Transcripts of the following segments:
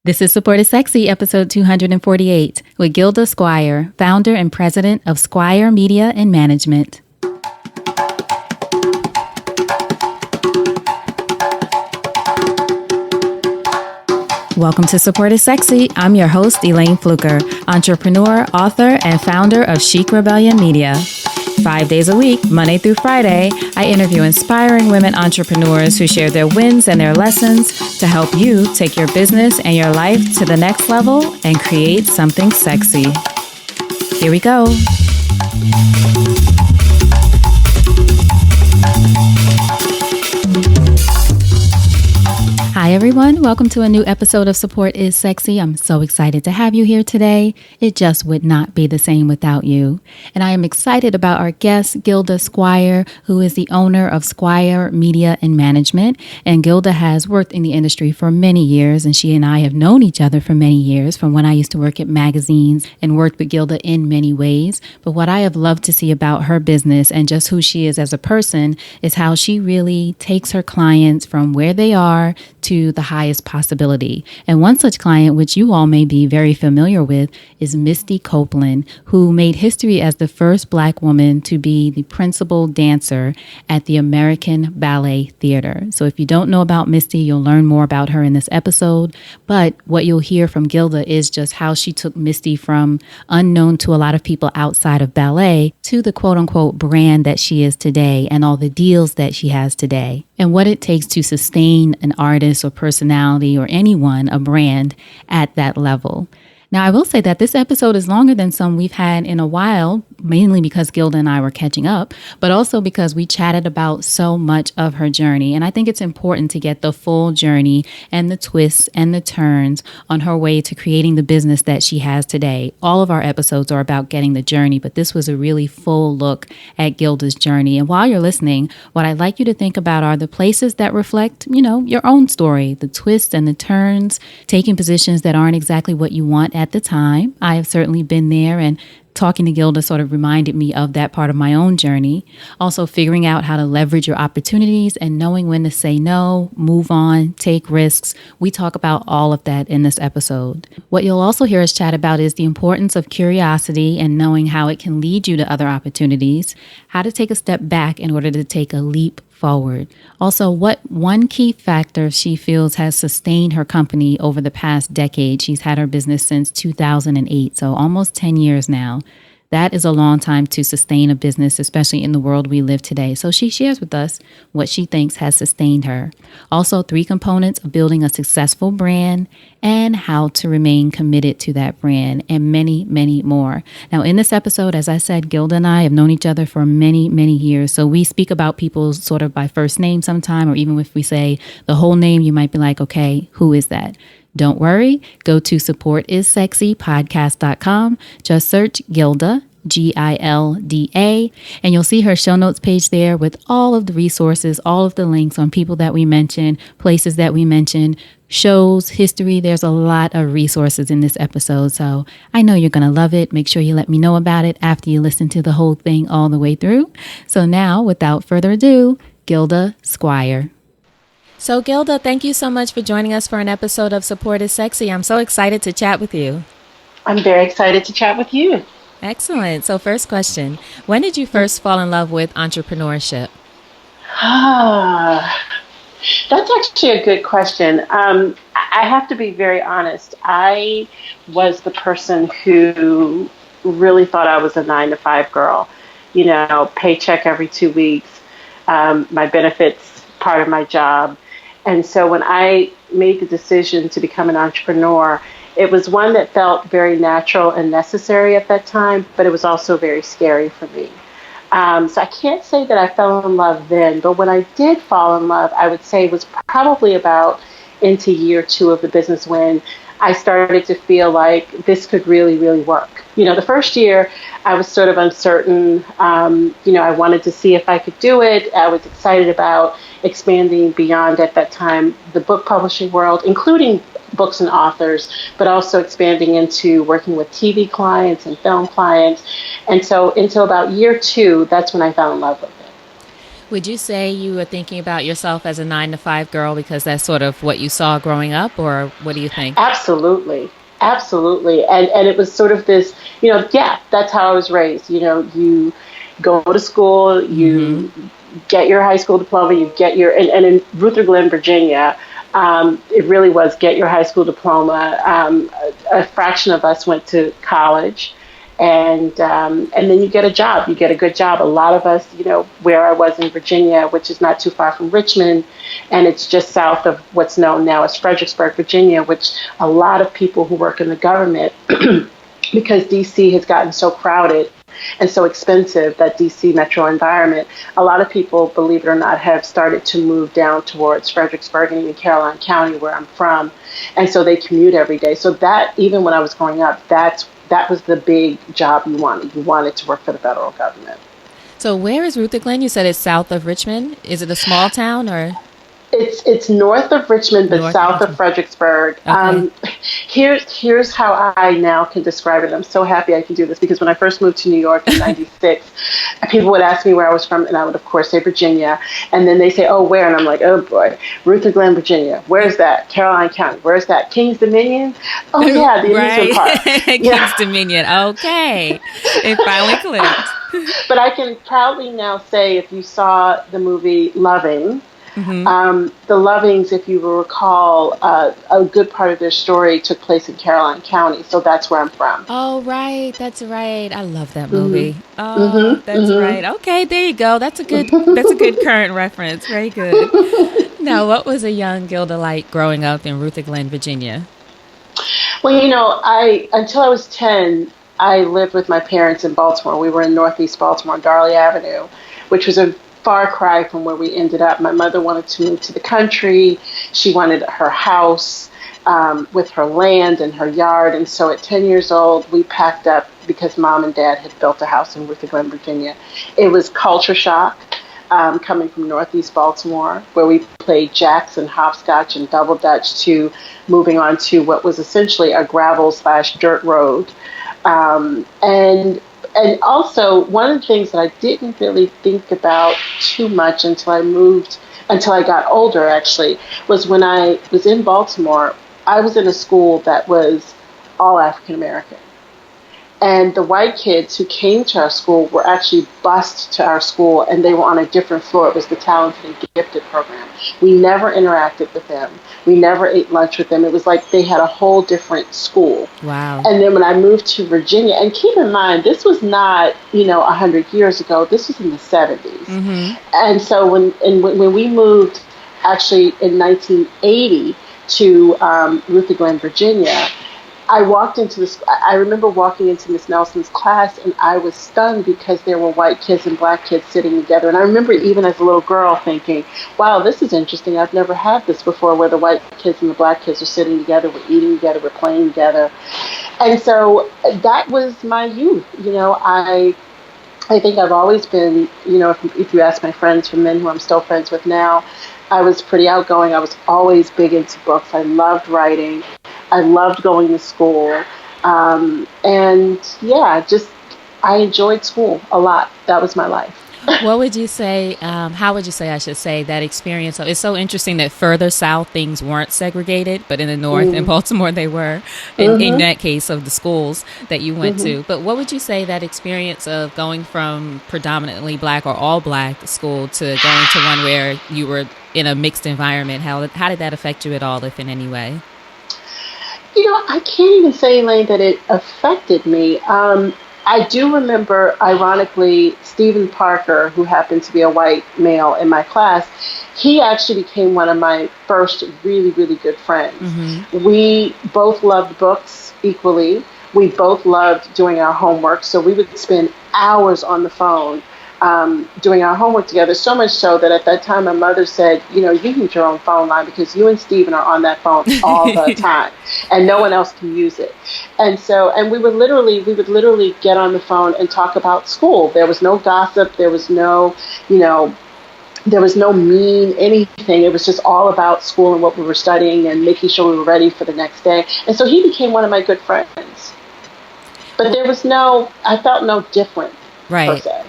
This is Support is Sexy, episode 248, with Gilda Squire, founder and president of Squire Media and Management. Welcome to Support is Sexy. I'm your host, Elayne Fluker, entrepreneur, author, and founder of Chic Rebellion Media. 5 days a week, Monday through Friday, I interview inspiring women entrepreneurs who share their wins and their lessons to help you take your business and your life to the next level and create something sexy. Here we go. Hi, everyone. Welcome to a new episode of Support is Sexy. I'm so excited to have you here today. It just would not be the same without you. And I am excited about our guest, Gilda Squire, who is the owner of Squire Media and Management. And Gilda has worked in the industry for many years, and she and I have known each other for many years, from when I used to work at magazines and worked with Gilda in many ways. But what I have loved to see about her business and just who she is as a person is how she really takes her clients from where they are to the highest possibility. And one such client, which you all may be very familiar with, is Misty Copeland, who made history as the first Black woman to be the principal dancer at the American Ballet Theatre. So if you don't know about Misty, you'll learn more about her in this episode. But what you'll hear from Gilda is just how she took Misty from unknown to a lot of people outside of ballet to the quote unquote brand that she is today and all the deals that she has today, and what it takes to sustain an artist or personality or anyone, a brand, at that level. Now, I will say that this episode is longer than some we've had in a while, mainly because Gilda and I were catching up, but also because we chatted about so much of her journey. And I think it's important to get the full journey and the twists and the turns on her way to creating the business that she has today. All of our episodes are about getting the journey, but this was a really full look at Gilda's journey. And while you're listening, what I'd like you to think about are the places that reflect, your own story, the twists and the turns, taking positions that aren't exactly what you want at the time. I have certainly been there, and talking to Gilda sort of reminded me of that part of my own journey. Also figuring out how to leverage your opportunities and knowing when to say no, move on, take risks. We talk about all of that in this episode. What you'll also hear us chat about is the importance of curiosity and knowing how it can lead you to other opportunities, how to take a step back in order to take a leap forward. Also, what one key factor she feels has sustained her company over the past decade. She's had her business since 2008, so almost 10 years now. That is a long time to sustain a business, especially in the world we live today. So she shares with us what she thinks has sustained her. Also, 3 components of building a successful brand and how to remain committed to that brand, and many, many more. Now, in this episode, as I said, Gilda and I have known each other for many, many years. So we speak about people sort of by first name sometime, or even if we say the whole name, you might be like, okay, who is that? Don't worry. Go to supportissexypodcast.com. Just search Gilda, Gilda, and you'll see her show notes page there with all of the resources, all of the links on people that we mentioned, places that we mentioned, shows, history. There's a lot of resources in this episode, so I know you're going to love it. Make sure you let me know about it after you listen to the whole thing all the way through. So now, without further ado, Gilda Squire. So Gilda, thank you so much for joining us for an episode of Support is Sexy. I'm so excited to chat with you. I'm very excited to chat with you. Excellent. So first question, when did you first fall in love with entrepreneurship? That's actually a good question. I have to be very honest. I was the person who really thought I was a 9-to-5 girl, paycheck every 2 weeks, my benefits, part of my job. And so when I made the decision to become an entrepreneur, it was one that felt very natural and necessary at that time, but it was also very scary for me. So I can't say that I fell in love then, but when I did fall in love, I would say it was probably about into year 2 of the business when I started to feel like this could really, really work. The first year I was sort of uncertain. I wanted to see if I could do it. I was excited about expanding beyond, at that time, the book publishing world, including books and authors, but also expanding into working with TV clients and film clients. And so until about year 2, that's when I fell in love with it. Would you say you were thinking about yourself as a 9 to 5 girl because that's sort of what you saw growing up, or what do you think? Absolutely. Absolutely. And it was sort of this, yeah, that's how I was raised. You go to school, you get your high school diploma, you get and in Ruther Glen, Virginia, it really was get your high school diploma. A fraction of us went to college. And then you get a job. You get a good job. A lot of us, where I was in Virginia, which is not too far from Richmond, and it's just south of what's known now as Fredericksburg, Virginia, which a lot of people who work in the government, because D.C. has gotten so crowded and so expensive, that D.C. metro environment, a lot of people, believe it or not, have started to move down towards Fredericksburg and even Caroline County, where I'm from. And so they commute every day. So that, even when I was growing up, that was the big job you wanted. You wanted to work for the federal government. So where is Ruther Glen? You said it's south of Richmond. Is it a small town or? It's north of Richmond, but south of Fredericksburg. Okay. Here's how I now can describe it. I'm so happy I can do this, because when I first moved to New York in '96, people would ask me where I was from, and I would, of course, say Virginia. And then they say, oh, where? And I'm like, oh, boy, Ruther Glen, Virginia. Where's that? Caroline County. Where's that? Kings Dominion? Oh, yeah, the amusement park. Kings Dominion. Okay. It finally clicked. But I can proudly now say, if you saw the movie Loving, the Lovings, if you will recall, a good part of their story took place in Caroline County, so that's where I'm from. Oh, right, that's right. I love that movie. That's right. Okay, there you go. That's a good current reference. Very good. Now, what was a young Gilda like growing up in Ruther Glen, Virginia? Well, until I was 10, I lived with my parents in Baltimore. We were in Northeast Baltimore, Darley Avenue, which was a far cry from where we ended up. My mother wanted to move to the country. She wanted her house with her land and her yard. And so at 10 years old, we packed up because Mom and Dad had built a house in Ruther Glen, Virginia. It was culture shock coming from Northeast Baltimore, where we played jacks and hopscotch and double dutch, to moving on to what was essentially a gravel/dirt road. And also, one of the things that I didn't really think about too much until I got older, actually, was when I was in Baltimore, I was in a school that was all African American. And the white kids who came to our school were actually bused to our school, and they were on a different floor. It was the Talented and Gifted program. We never interacted with them. We never ate lunch with them. It was like they had a whole different school. Wow. And then when I moved to Virginia, and keep in mind, this was not, 100 years ago. This was in the 70s. And so when we moved, actually in 1980, to Ruther Glen, Virginia, I remember walking into Miss Nelson's class, and I was stunned because there were white kids and black kids sitting together. And I remember even as a little girl thinking, wow, this is interesting. I've never had this before, where the white kids and the black kids are sitting together, we're eating together, we're playing together. And so that was my youth. I think I've always been, if you ask my friends from men who I'm still friends with now, I was pretty outgoing. I was always big into books. I loved writing. I loved going to school. And yeah, I enjoyed school a lot. That was my life. What would you say, how would you say, I should say, that experience? It's so interesting that further south things weren't segregated, but in the north, in Baltimore, they were, in that case of the schools that you went to. But what would you say that experience of going from predominantly black or all black school to going to one where you were in a mixed environment, how did that affect you at all, if in any way? I can't even say, Elayne, that it affected me. I do remember, ironically, Stephen Parker, who happened to be a white male in my class, he actually became one of my first really, really good friends. We both loved books equally. We both loved doing our homework. So we would spend hours on the phone doing our homework together, so much so that at that time my mother said, you need your own phone line because you and Stephen are on that phone all the time and no one else can use it. And we would literally get on the phone and talk about school. There was no gossip. There was no, there was no mean anything. It was just all about school and what we were studying and making sure we were ready for the next day. And so he became one of my good friends. But I felt no different, per se.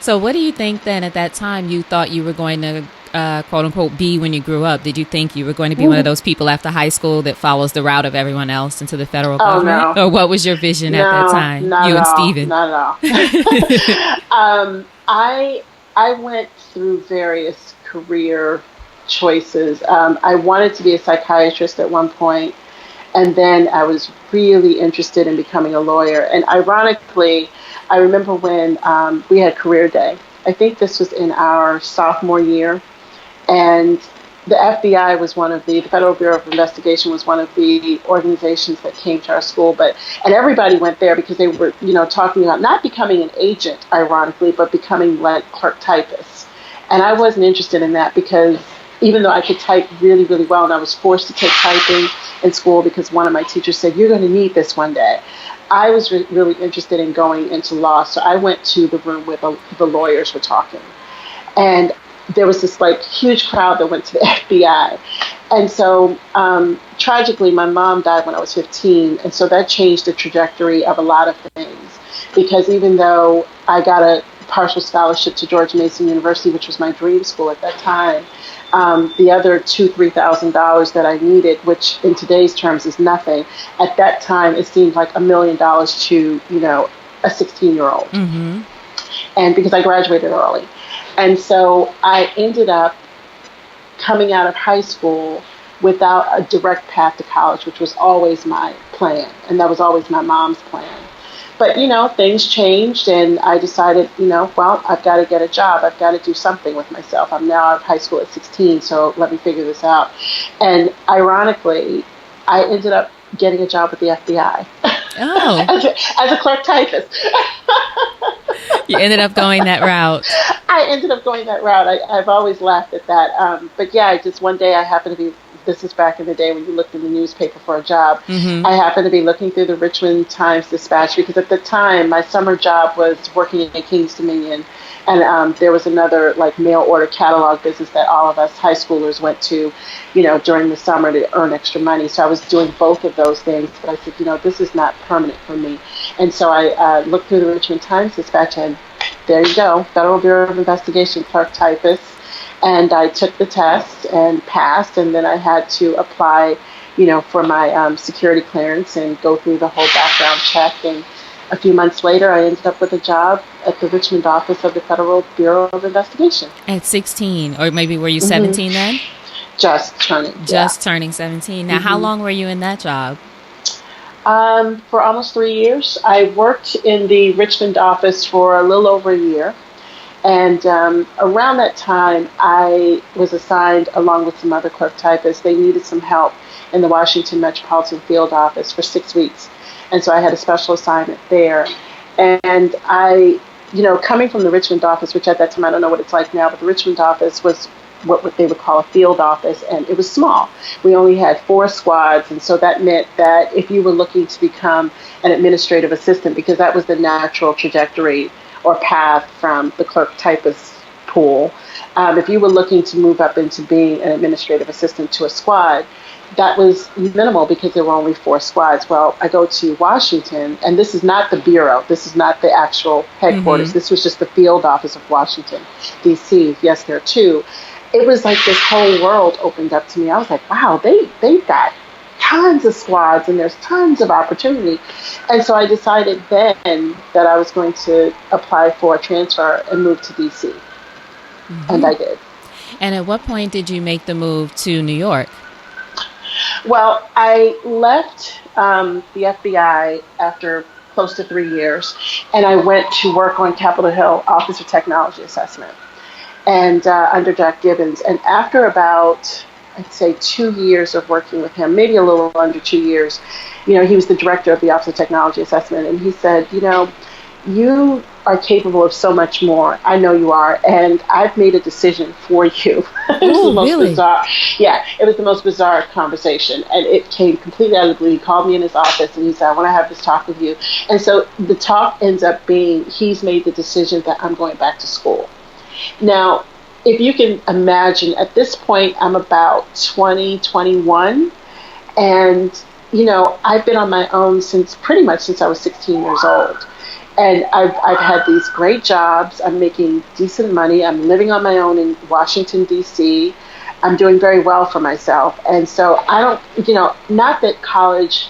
So what do you think then at that time you thought you were going to quote unquote be when you grew up? Did you think you were going to be one of those people after high school that follows the route of everyone else into the federal government? No. Or what was your vision at that time? You and Steven? Not at all. I went through various career choices. I wanted to be a psychiatrist at one point, and then I was really interested in becoming a lawyer. And ironically, I remember when we had career day. I think this was in our sophomore year, and the FBI was the Federal Bureau of Investigation was one of the organizations that came to our school, and everybody went there because they were, talking about not becoming an agent, ironically, but becoming like clerk typists. And I wasn't interested in that because even though I could type really, really well, and I was forced to take typing in school because one of my teachers said, "You're going to need this one day," I was really interested in going into law. So I went to the room where the lawyers were talking. And there was this huge crowd that went to the FBI. And so tragically, my mom died when I was 15. And so that changed the trajectory of a lot of things. Because even though I got a partial scholarship to George Mason University, which was my dream school at that time, the other $2,000-3,000 that I needed, which in today's terms is nothing, at that time it seemed like $1 million to, a 16-year-old. Mm-hmm. And because I graduated early. And so I ended up coming out of high school without a direct path to college, which was always my plan. And that was always my mom's plan. But, things changed, and I decided, well, I've got to get a job. I've got to do something with myself. I'm now out of high school at 16, so let me figure this out. And ironically, I ended up getting a job with the FBI. Oh. as a clerk typist. You ended up going that route. I ended up going that route. I've always laughed at that. But yeah, just one day I happened to be, this is back in the day when you looked in the newspaper for a job. Mm-hmm. I happened to be looking through the Richmond Times-Dispatch because at the time my summer job was working in King's Dominion. And there was another mail order catalog business that all of us high schoolers went to, during the summer to earn extra money. So I was doing both of those things. But I said, this is not permanent for me. And so I looked through the Richmond Times-Dispatch, and there you go, Federal Bureau of Investigation clerk typist. And I took the test and passed, and then I had to apply, for my security clearance and go through the whole background check. And a few months later, I ended up with a job at the Richmond office of the Federal Bureau of Investigation. At 16, or maybe were you 17 mm-hmm. then? Just turning. Turning 17. Now, mm-hmm. How long were you in that job? For almost 3 years. I worked in the Richmond office for a little over a year. And around that time, I was assigned, along with some other clerk typists, they needed some help in the Washington Metropolitan Field Office for 6 weeks. And so I had a special assignment there. And I, coming from the Richmond office, which at that time, I don't know what it's like now, but the Richmond office was what they would call a field office, and it was small. We only had 4 squads, and so that meant that if you were looking to become an administrative assistant, because that was the natural trajectory or path from the clerk typist pool. If you were looking to move up into being an administrative assistant to a squad, that was minimal because there were only 4 squads. Well, I go to Washington, and this is not the bureau. This is not the actual headquarters. Mm-hmm. This was just the field office of Washington, D.C. Yes, there are 2. It was like this whole world opened up to me. I was like, wow, they've got tons of squads and there's tons of opportunity. And so I decided then that I was going to apply for a transfer and move to DC. Mm-hmm. And I did. And at what point did you make the move to New York? Well, I left the FBI after close to 3 years, and I went to work on Capitol Hill Office of Technology Assessment and under Jack Gibbons. And after about, I'd say 2 years of working with him, maybe a little under 2 years, he was the director of the Office of Technology Assessment, and he said, you are capable of so much more. I know you are, and I've made a decision for you. It was the most really? Bizarre. Yeah, it was the most bizarre conversation, and it came completely out of the blue. He called me in his office, and he said, I want to have this talk with you. And so the talk ends up being, he's made the decision that I'm going back to school. Now, if you can imagine, at this point, I'm about 20, 21, and, I've been on my own since I was 16 years old. And I've had these great jobs. I'm making decent money. I'm living on my own in Washington, D.C. I'm doing very well for myself. And so I don't, not that college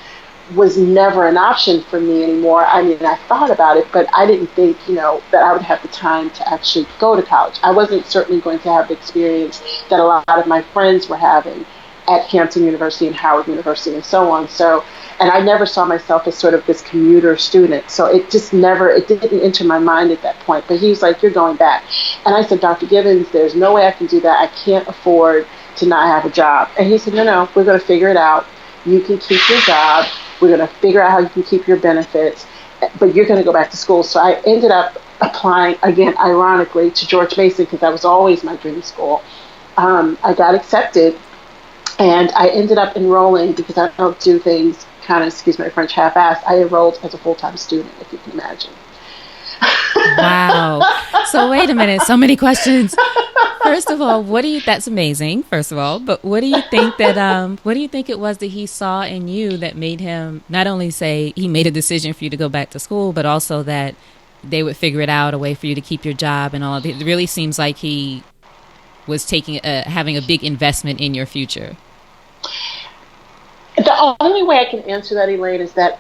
was never an option for me anymore. I mean, I thought about it, but I didn't think, that I would have the time to actually go to college. I wasn't certainly going to have the experience that a lot of my friends were having at Hampton University and Howard University and so on. So, and I never saw myself as sort of this commuter student. So it didn't enter my mind at that point. But he was like, you're going back. And I said, Dr. Gibbons, there's no way I can do that. I can't afford to not have a job. And he said, no, we're going to figure it out. You can keep your job. We're going to figure out how you can keep your benefits, but you're going to go back to school. So I ended up applying, again, ironically, to George Mason because that was always my dream school. I got accepted, and I ended up enrolling because I don't do things kind of, excuse my French, half-assed. I enrolled as a full-time student, if you can imagine. Wow. So wait a minute. So many questions. First of all, that's amazing, first of all, but what do you think it was that he saw in you that made him not only say he made a decision for you to go back to school, but also that they would figure it out, a way for you to keep your job and all of it? It really seems like he was having a big investment in your future. The only way I can answer that, Elayne, is that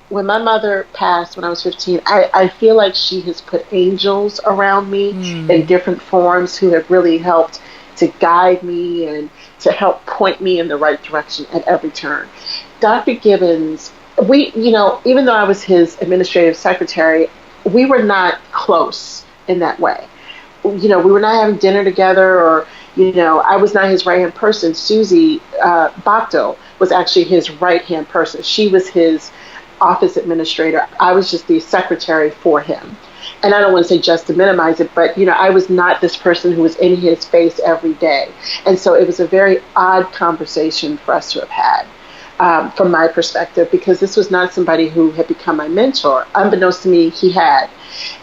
when my mother passed when I was 15, I feel like she has put angels around me in different forms who have really helped to guide me and to help point me in the right direction at every turn. Dr. Gibbons, even though I was his administrative secretary, we were not close in that way. We were not having dinner together, or I was not his right-hand person. Susie Bachtel was actually his right-hand person. She was his office administrator. I was just the secretary for him. And I don't want to say just to minimize it, but, I was not this person who was in his face every day. And so it was a very odd conversation for us to have had from my perspective, because this was not somebody who had become my mentor. Unbeknownst to me, he had.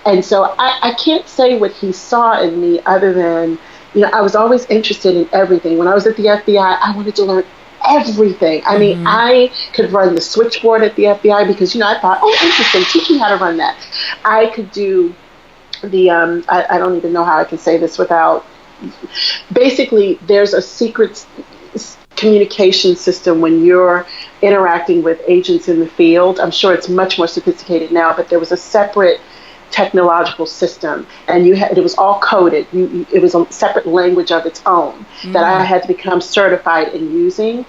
And so I can't say what he saw in me other than, I was always interested in everything. When I was at the FBI, I wanted to learn everything. I mean, I could run the switchboard at the FBI because, I thought, oh, interesting, teach me how to run that. I could do the, I don't even know how I can say this without, basically, there's a secret communication system when you're interacting with agents in the field. I'm sure it's much more sophisticated now, but there was a separate technological system, and it was all coded. It was a separate language of its own that I had to become certified in using.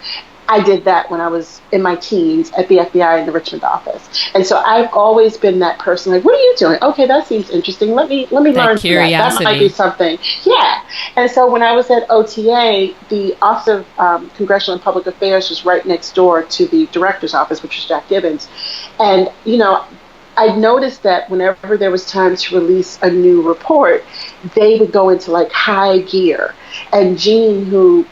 I did that when I was in my teens at the FBI in the Richmond office. And so I've always been that person, like, what are you doing? Okay, that seems interesting. Let me learn from that. That might be something. Yeah. And so when I was at OTA, the Office of Congressional and Public Affairs was right next door to the director's office, which was Jack Gibbons. And, I noticed that whenever there was time to release a new report, they would go into like high gear. And Jean, who,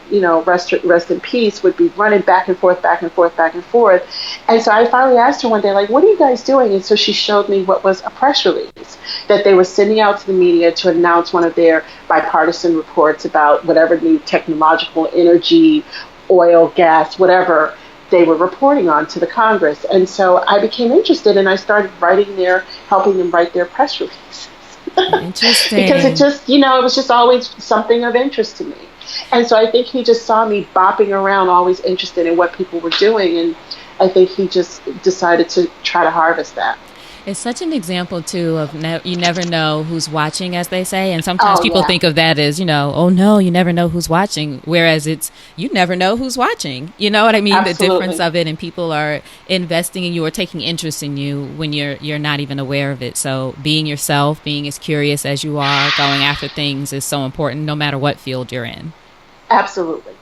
rest in peace, would be running back and forth, back and forth, back and forth. And so I finally asked her one day, like, what are you guys doing? And so she showed me what was a press release that they were sending out to the media to announce one of their bipartisan reports about whatever new technological energy, oil, gas, whatever they were reporting on to the Congress. And so I became interested, and I started helping them write their press releases. Interesting. Because it just, it was just always something of interest to me. And so I think he just saw me bopping around, always interested in what people were doing. And I think he just decided to try to harvest that. It's such an example, too, of you never know who's watching, as they say. And sometimes people think of that as, oh, no, you never know who's watching. Whereas it's, you never know who's watching. You know what I mean? Absolutely. The difference of it. And people are investing in you or taking interest in you when you're not even aware of it. So being yourself, being as curious as you are, going after things is so important, no matter what field you're in. Absolutely.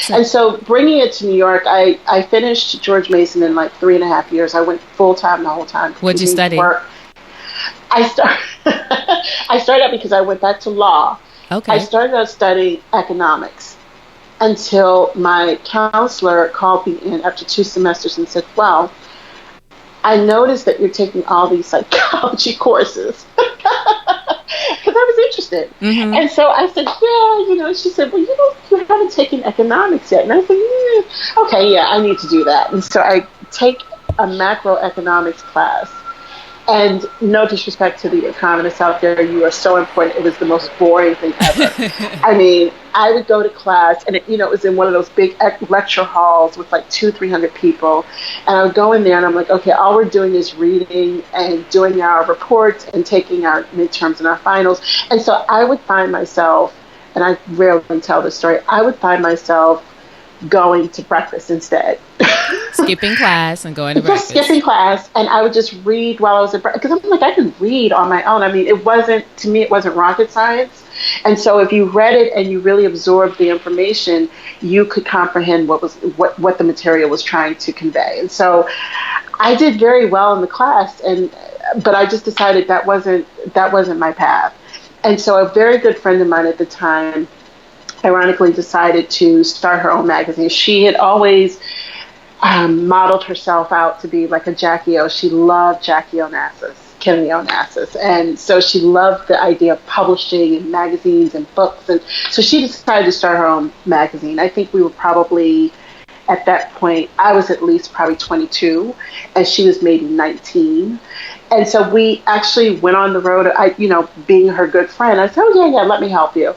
And so bringing it to New York, I finished George Mason in like 3.5 years. I went full-time the whole time. What'd you study? I started out because I went back to law. Okay. I started out studying economics until my counselor called me in after 2 semesters and said, well, I noticed that you're taking all these psychology courses. Because I was interested. Mm-hmm. And so I said, she said, well, you haven't taken economics yet. And I said, okay, I need to do that. And so I take a macroeconomics class. And no disrespect to the economists out there, you are so important. It was the most boring thing ever. I mean, I would go to class, and it was in one of those big lecture halls with like 200-300 people. And I would go in there, and I'm like, okay, all we're doing is reading and doing our reports and taking our midterms and our finals. And so I would find myself, and I rarely tell this story, I would find myself going to breakfast instead. Skipping class and going to breakfast. Just skipping class, and I would just read while I was at breakfast, because I'm like, I can read on my own. I mean, it wasn't rocket science. And so if you read it and you really absorbed the information, you could comprehend what the material was trying to convey. And so I did very well in the class, but I just decided that wasn't my path. And so a very good friend of mine at the time ironically decided to start her own magazine. She had always modeled herself out to be like a Jackie O. She loved Kenny Onassis. And so she loved the idea of publishing and magazines and books. And so she decided to start her own magazine. I think we were probably, at that point, I was at least probably 22, and she was maybe 19. And so we actually went on the road, being her good friend. I said, oh, yeah, let me help you.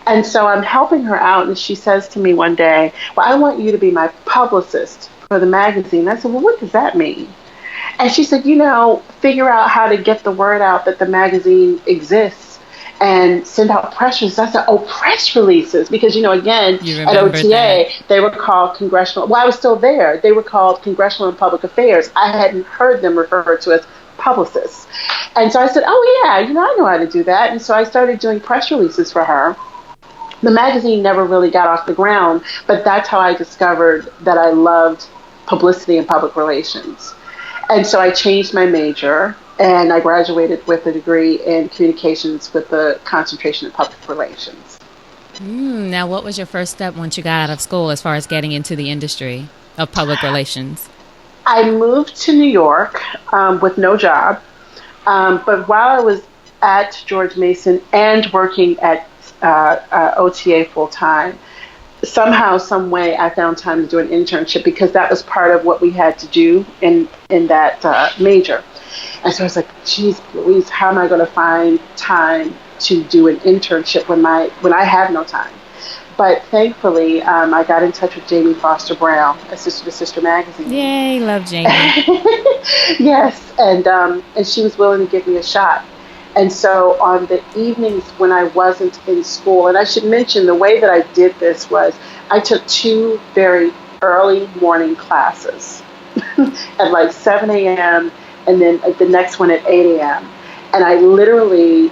And so I'm helping her out, and she says to me one day, well, I want you to be my publicist for the magazine. I said, well, what does that mean? And she said, figure out how to get the word out that the magazine exists and send out press releases. I said, press releases. Because, again, at OTA, they were called congressional. Well, I was still there. They were called Congressional and Public Affairs. I hadn't heard them referred to as publicists. And so I said, oh, yeah, I know how to do that. And so I started doing press releases for her. The magazine never really got off the ground, but that's how I discovered that I loved publicity and public relations. And so I changed my major, and I graduated with a degree in communications with a concentration in public relations. Now, what was your first step once you got out of school as far as getting into the industry of public relations? I moved to New York with no job. But while I was at George Mason and working at OTA full time, somehow, some way, I found time to do an internship, because that was part of what we had to do in that major. And so I was like, geez, Louise, how am I going to find time to do an internship when I have no time? But thankfully, I got in touch with Jamie Foster Brown at Sister to Sister magazine. Yay, love Jamie. Yes, and she was willing to give me a shot. And so on the evenings when I wasn't in school, and I should mention the way that I did this was I took 2 very early morning classes at like 7 a.m. and then the next one at 8 a.m. And I literally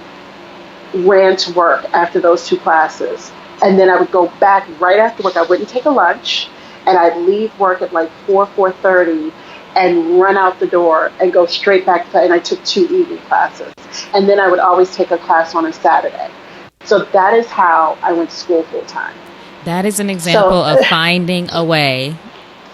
ran to work after those 2 classes. And then I would go back right after work. I wouldn't take a lunch, and I'd leave work at like 4:30 and run out the door and go straight back to, and I took 2 evening classes. And then I would always take a class on a Saturday. So that is how I went to school full time. That is an example of finding a way.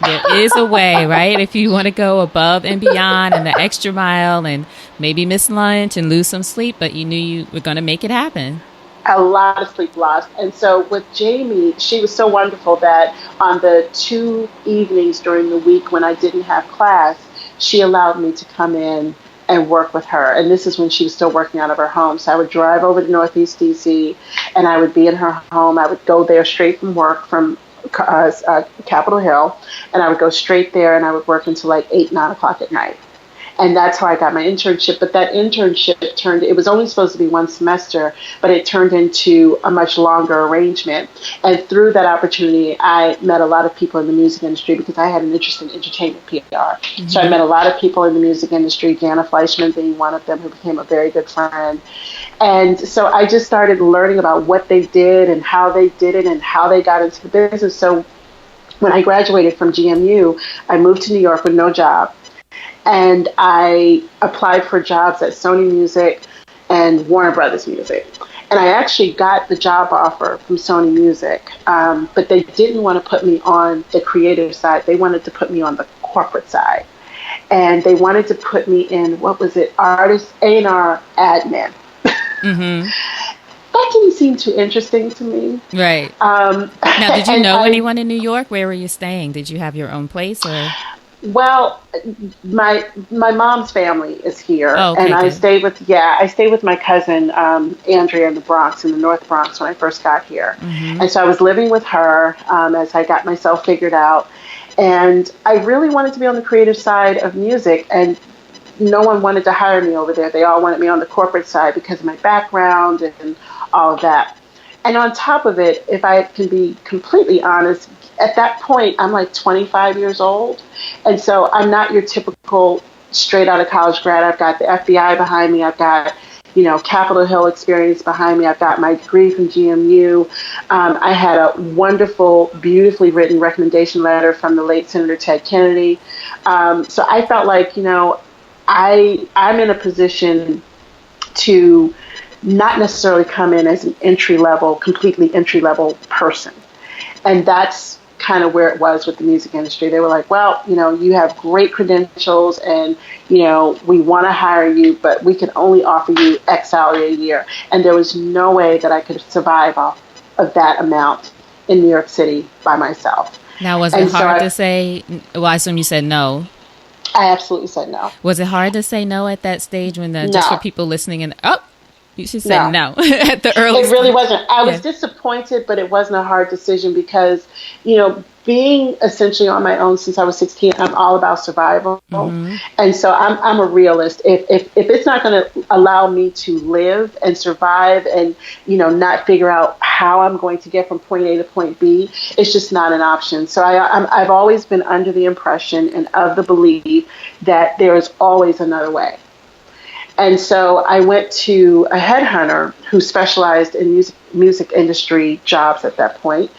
There is a way, right? If you want to go above and beyond and the extra mile and maybe miss lunch and lose some sleep, but you knew you were going to make it happen. A lot of sleep lost. And so with Jamie, she was so wonderful that on the 2 evenings during the week when I didn't have class, she allowed me to come in and work with her. And this is when she was still working out of her home. So I would drive over to Northeast DC, and I would be in her home. I would go there straight from work from Capitol Hill, and I would go straight there, and I would work until like 8, 9 o'clock at night. And that's how I got my internship. But that internship it was only supposed to be 1 semester, but it turned into a much longer arrangement. And through that opportunity, I met a lot of people in the music industry, because I had an interest in entertainment PR. Mm-hmm. So I met a lot of people in the music industry, Jana Fleischman being one of them, who became a very good friend. And so I just started learning about what they did and how they did it and how they got into the business. So when I graduated from GMU, I moved to New York with no job. And I applied for jobs at Sony Music and Warner Brothers Music. And I actually got the job offer from Sony Music, but they didn't want to put me on the creative side. They wanted to put me on the corporate side. And they wanted to put me in, artist A&R admin. Mm-hmm. That didn't seem too interesting to me. Right. Now, did you know anyone in New York? Where were you staying? Did you have your own place or? Well, my mom's family is here, Oh, and okay, good. I stayed with my cousin Andrea in the Bronx, in the North Bronx, when I first got here, Mm-hmm. and so I was living with her as I got myself figured out, and I really wanted to be on the creative side of music, and no one wanted to hire me over there. They all wanted me on the corporate side because of my background and all of that. And on top of it, if I can be completely honest, at that point, I'm like 25 years old. And so I'm not your typical straight out of college grad. I've got the FBI behind me. I've got, Capitol Hill experience behind me. I've got my degree from GMU. I had a wonderful, beautifully written recommendation letter from the late Senator Ted Kennedy. So I felt like, I'm in a position to not necessarily come in as an completely entry level person. And that's kind of where it was with the music industry. They were like, well, you have great credentials and, we want to hire you, but we can only offer you X salary a year. And there was no way that I could survive off of that amount in New York City by myself. Now, was it And so hard to say? Well, I assume you said no. I absolutely said no. Was it hard to say no at that stage when just for No. people listening and you should say No. no at the early It really stage. wasn't. I was Yeah. disappointed, but it wasn't a hard decision because, being essentially on my own since I was 16, I'm all about survival. Mm-hmm. And so I'm a realist. If it's not going to allow me to live and survive and, not figure out how I'm going to get from point A to point B, it's just not an option. So I've always been under the impression and of the belief that there is always another way. And so I went to a headhunter who specialized in music industry jobs at that point.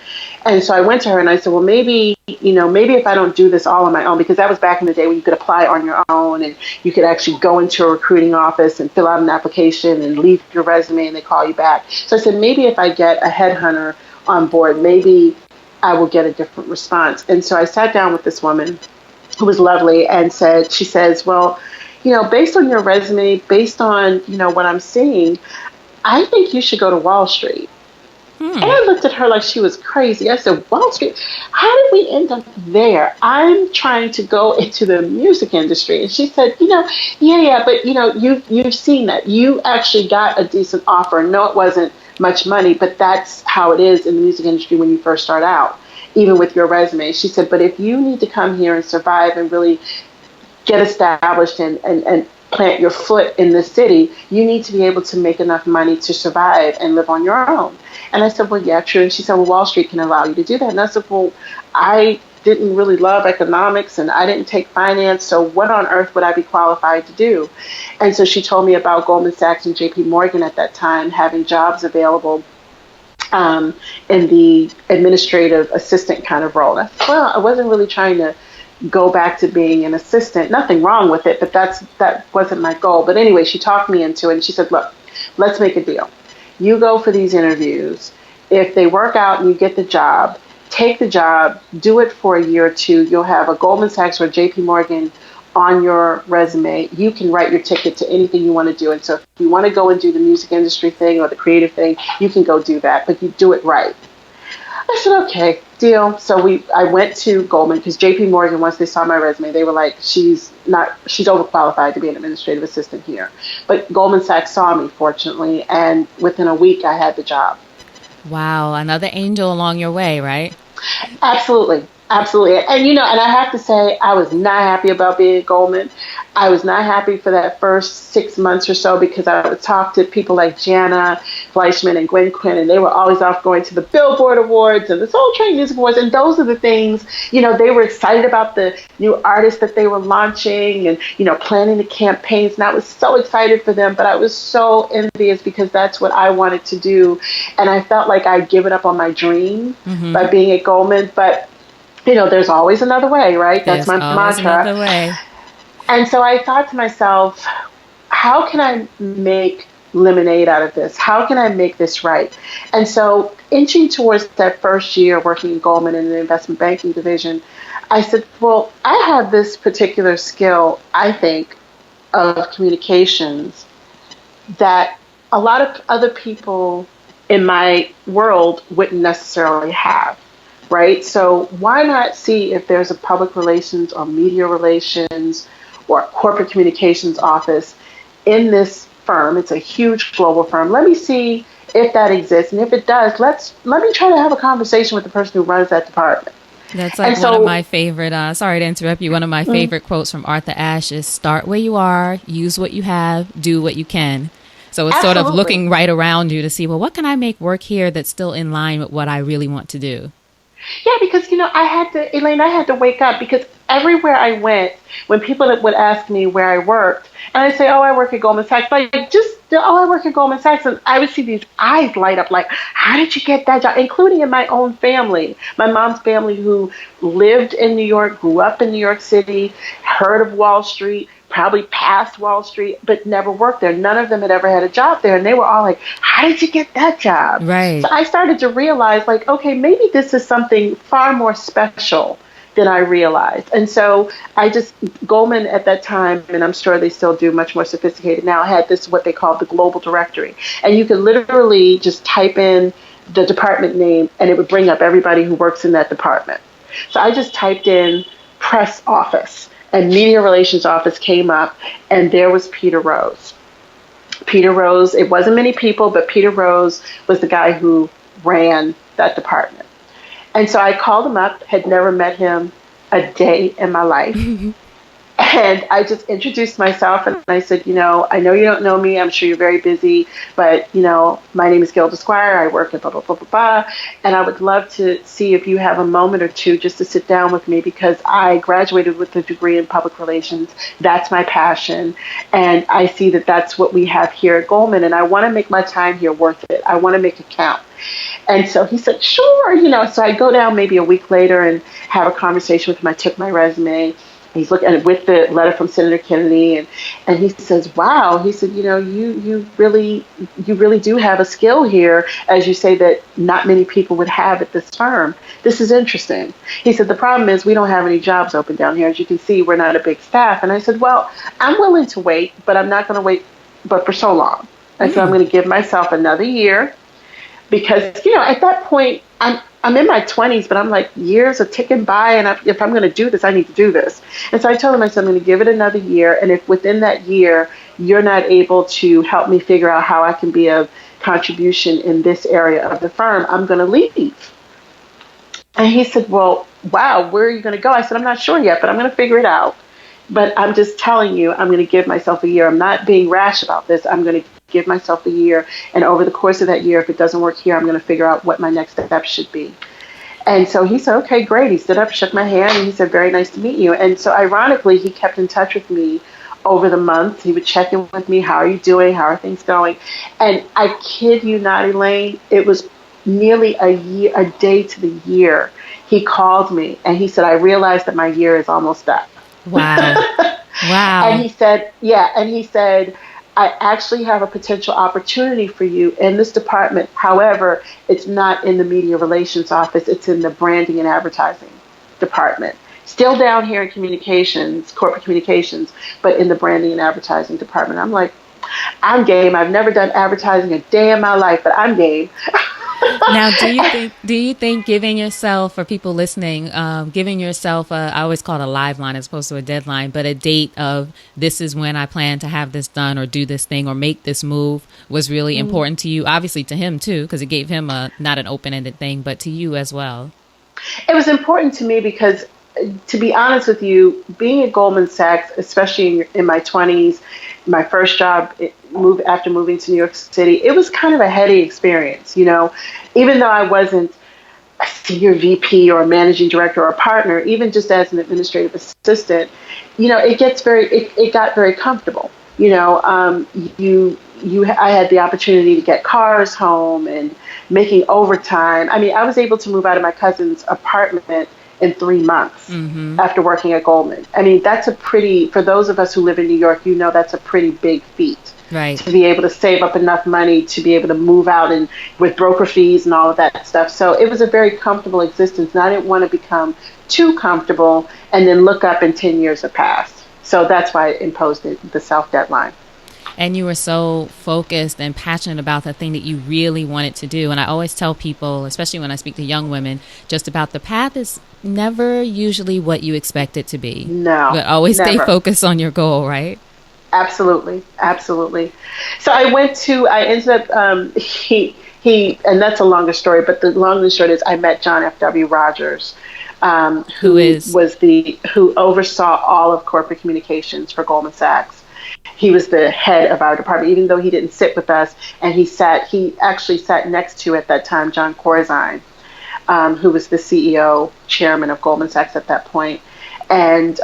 And so I went to her and I said, well, maybe if I don't do this all on my own, because that was back in the day when you could apply on your own and you could actually go into a recruiting office and fill out an application and leave your resume and they call you back. So I said, maybe if I get a headhunter on board, maybe I will get a different response. And so I sat down with this woman who was lovely and she says, well, based on your resume, based on, what I'm seeing, I think you should go to Wall Street. And I looked at her like she was crazy. I said, Wall Street? How did we end up there? I'm trying to go into the music industry. And she said, yeah, but, you've seen that. You actually got a decent offer. No, it wasn't much money, but that's how it is in the music industry when you first start out, even with your resume. She said, but if you need to come here and survive and really get established and plant your foot in the city, you need to be able to make enough money to survive and live on your own. And I said, well, yeah, true. And she said, well, Wall Street can allow you to do that. And I said, well, I didn't really love economics and I didn't take finance, so what on earth would I be qualified to do? And so she told me about Goldman Sachs and JP Morgan at that time having jobs available in the administrative assistant kind of role. And I said, well, I wasn't really trying to go back to being an assistant. Nothing wrong with it, but that wasn't my goal. But anyway, she talked me into it and she said, look, let's make a deal. You go for these interviews. If they work out and you get the job, take the job, do it for a year or two. You'll have a Goldman Sachs or JP Morgan on your resume. You can write your ticket to anything you want to do. And so if you want to go and do the music industry thing or the creative thing, you can go do that, but you do it right. I said, okay, deal. So I went to Goldman because JP Morgan, once they saw my resume, they were like, she's overqualified to be an administrative assistant here. But Goldman Sachs saw me, fortunately, and within a week I had the job. Wow, another angel along your way, right? Absolutely. Absolutely. And, and I have to say, I was not happy about being at Goldman. I was not happy for that first 6 months or so because I would talk to people like Jana Fleischman and Gwen Quinn, and they were always off going to the Billboard Awards and the Soul Train Music Awards. And those are the things, they were excited about the new artists that they were launching and, planning the campaigns. And I was so excited for them, but I was so envious because that's what I wanted to do. And I felt like I'd given up on my dream by being at Goldman. But there's always another way, right? That's my mantra. Another way. And so I thought to myself, how can I make lemonade out of this? How can I make this right? And so inching towards that first year working at Goldman in the investment banking division, I said, well, I have this particular skill, I think, of communications that a lot of other people in my world wouldn't necessarily have. right? So why not see if there's a public relations or media relations or corporate communications office in this firm? It's a huge global firm. Let me see if that exists, and if it does, let me try to have a conversation with the person who runs that department. That's And like one of so, my favorite, sorry to interrupt you, one of my favorite quotes from Arthur Ashe is start where you are, use what you have, do what you can. So it's sort of absolutely. looking right around you to see, well, what can I make work here that's still in line with what I really want to do? Yeah, because Elayne, I had to wake up because everywhere I went, when people would ask me where I worked, and I'd say, "Oh, I work at Goldman Sachs," I work at Goldman Sachs," and I would see these eyes light up, like, "How did you get that job?" Including in my own family, my mom's family, who lived in New York, grew up in New York City, heard of Wall Street, probably passed Wall Street, but never worked there. None of them had ever had a job there. And they were all like, "How did you get that job?" Right. So I started to realize, like, okay, maybe this is something far more special than I realized. And so Goldman at that time, and I'm sure they still do, much more sophisticated now, had this, what they called the global directory. And you could literally just type in the department name and it would bring up everybody who works in that department. So I just typed in press office, and media relations office came up, and there was Peter Rose. Peter Rose, it wasn't many people, but Peter Rose was the guy who ran that department. And so I called him up, had never met him a day in my life. And I just introduced myself and I said, I know you don't know me. I'm sure you're very busy, but, my name is Gilda Squire. I work at blah, blah, blah, blah, blah. And I would love to see if you have a moment or two just to sit down with me, because I graduated with a degree in public relations. That's my passion. And I see that that's what we have here at Goldman. And I want to make my time here worth it. I want to make it count. And so he said, sure. So I go down maybe a week later and have a conversation with him. I took my resume. He's looking at it with the letter from Senator Kennedy, and he says, "Wow." He said, you really do have a skill here, as you say, that not many people would have at this firm. This is interesting." He said, "The problem is we don't have any jobs open down here. As you can see, we're not a big staff." And I said, "Well, I'm willing to wait, but I'm not going to wait, but for so long." I said, "I'm going to give myself another year." Because, at that point, I'm in my 20s, but I'm like, years are ticking by, and if I'm going to do this, I need to do this. And so I told him, I said, "I'm going to give it another year, and if within that year you're not able to help me figure out how I can be of contribution in this area of the firm, I'm going to leave." And he said, "Well, wow, where are you going to go?" I said, "I'm not sure yet, but I'm going to figure it out. But I'm just telling you, I'm going to give myself a year. I'm not being rash about this. I'm going to give myself a year. And over the course of that year, if it doesn't work here, I'm going to figure out what my next step should be." And so he said, "Okay, great." He stood up, shook my hand, and he said, "Very nice to meet you." And so ironically, he kept in touch with me over the months. He would check in with me. "How are you doing? How are things going?" And I kid you not, Elayne, it was nearly a day to the year. He called me and he said, "I realized that my year is almost up." Wow. Wow. And he said, "I actually have a potential opportunity for you in this department. However, it's not in the media relations office. It's in the branding and advertising department. Still down here in communications, corporate communications, but in the branding and advertising department." I'm like, "I'm game. I've never done advertising a day in my life, but I'm game." Now, do you think giving yourself, for people listening, giving yourself I always call it a live line as opposed to a deadline, but a date of this is when I plan to have this done or do this thing or make this move was really important to you? Obviously to him too, because it gave him not an open-ended thing, but to you as well. It was important to me because, to be honest with you, being at Goldman Sachs, especially in my 20s, my first job after moving to New York City, it was kind of a heady experience. Even though I wasn't a senior VP or a managing director or a partner, even just as an administrative assistant, it got very comfortable. I had the opportunity to get cars home and making overtime. I mean, I was able to move out of my cousin's apartment in 3 months after working at Goldman. I mean, for those of us who live in New York, that's a pretty big feat. Right. To be able to save up enough money to be able to move out and with broker fees and all of that stuff. So it was a very comfortable existence, and I didn't want to become too comfortable and then look up and 10 years have passed. So that's why I imposed the self deadline. And you were so focused and passionate about the thing that you really wanted to do. And I always tell people, especially when I speak to young women, just about the path is never usually what you expect it to be. No, but always never. Stay focused on your goal, right? Absolutely. Absolutely. So I ended up, and that's a longer story, but the long and short is I met John F.W. Rogers, who oversaw all of corporate communications for Goldman Sachs. He was the head of our department, even though he didn't sit with us, and he actually sat next to, at that time, John Corzine, who was the CEO, chairman of Goldman Sachs at that point. And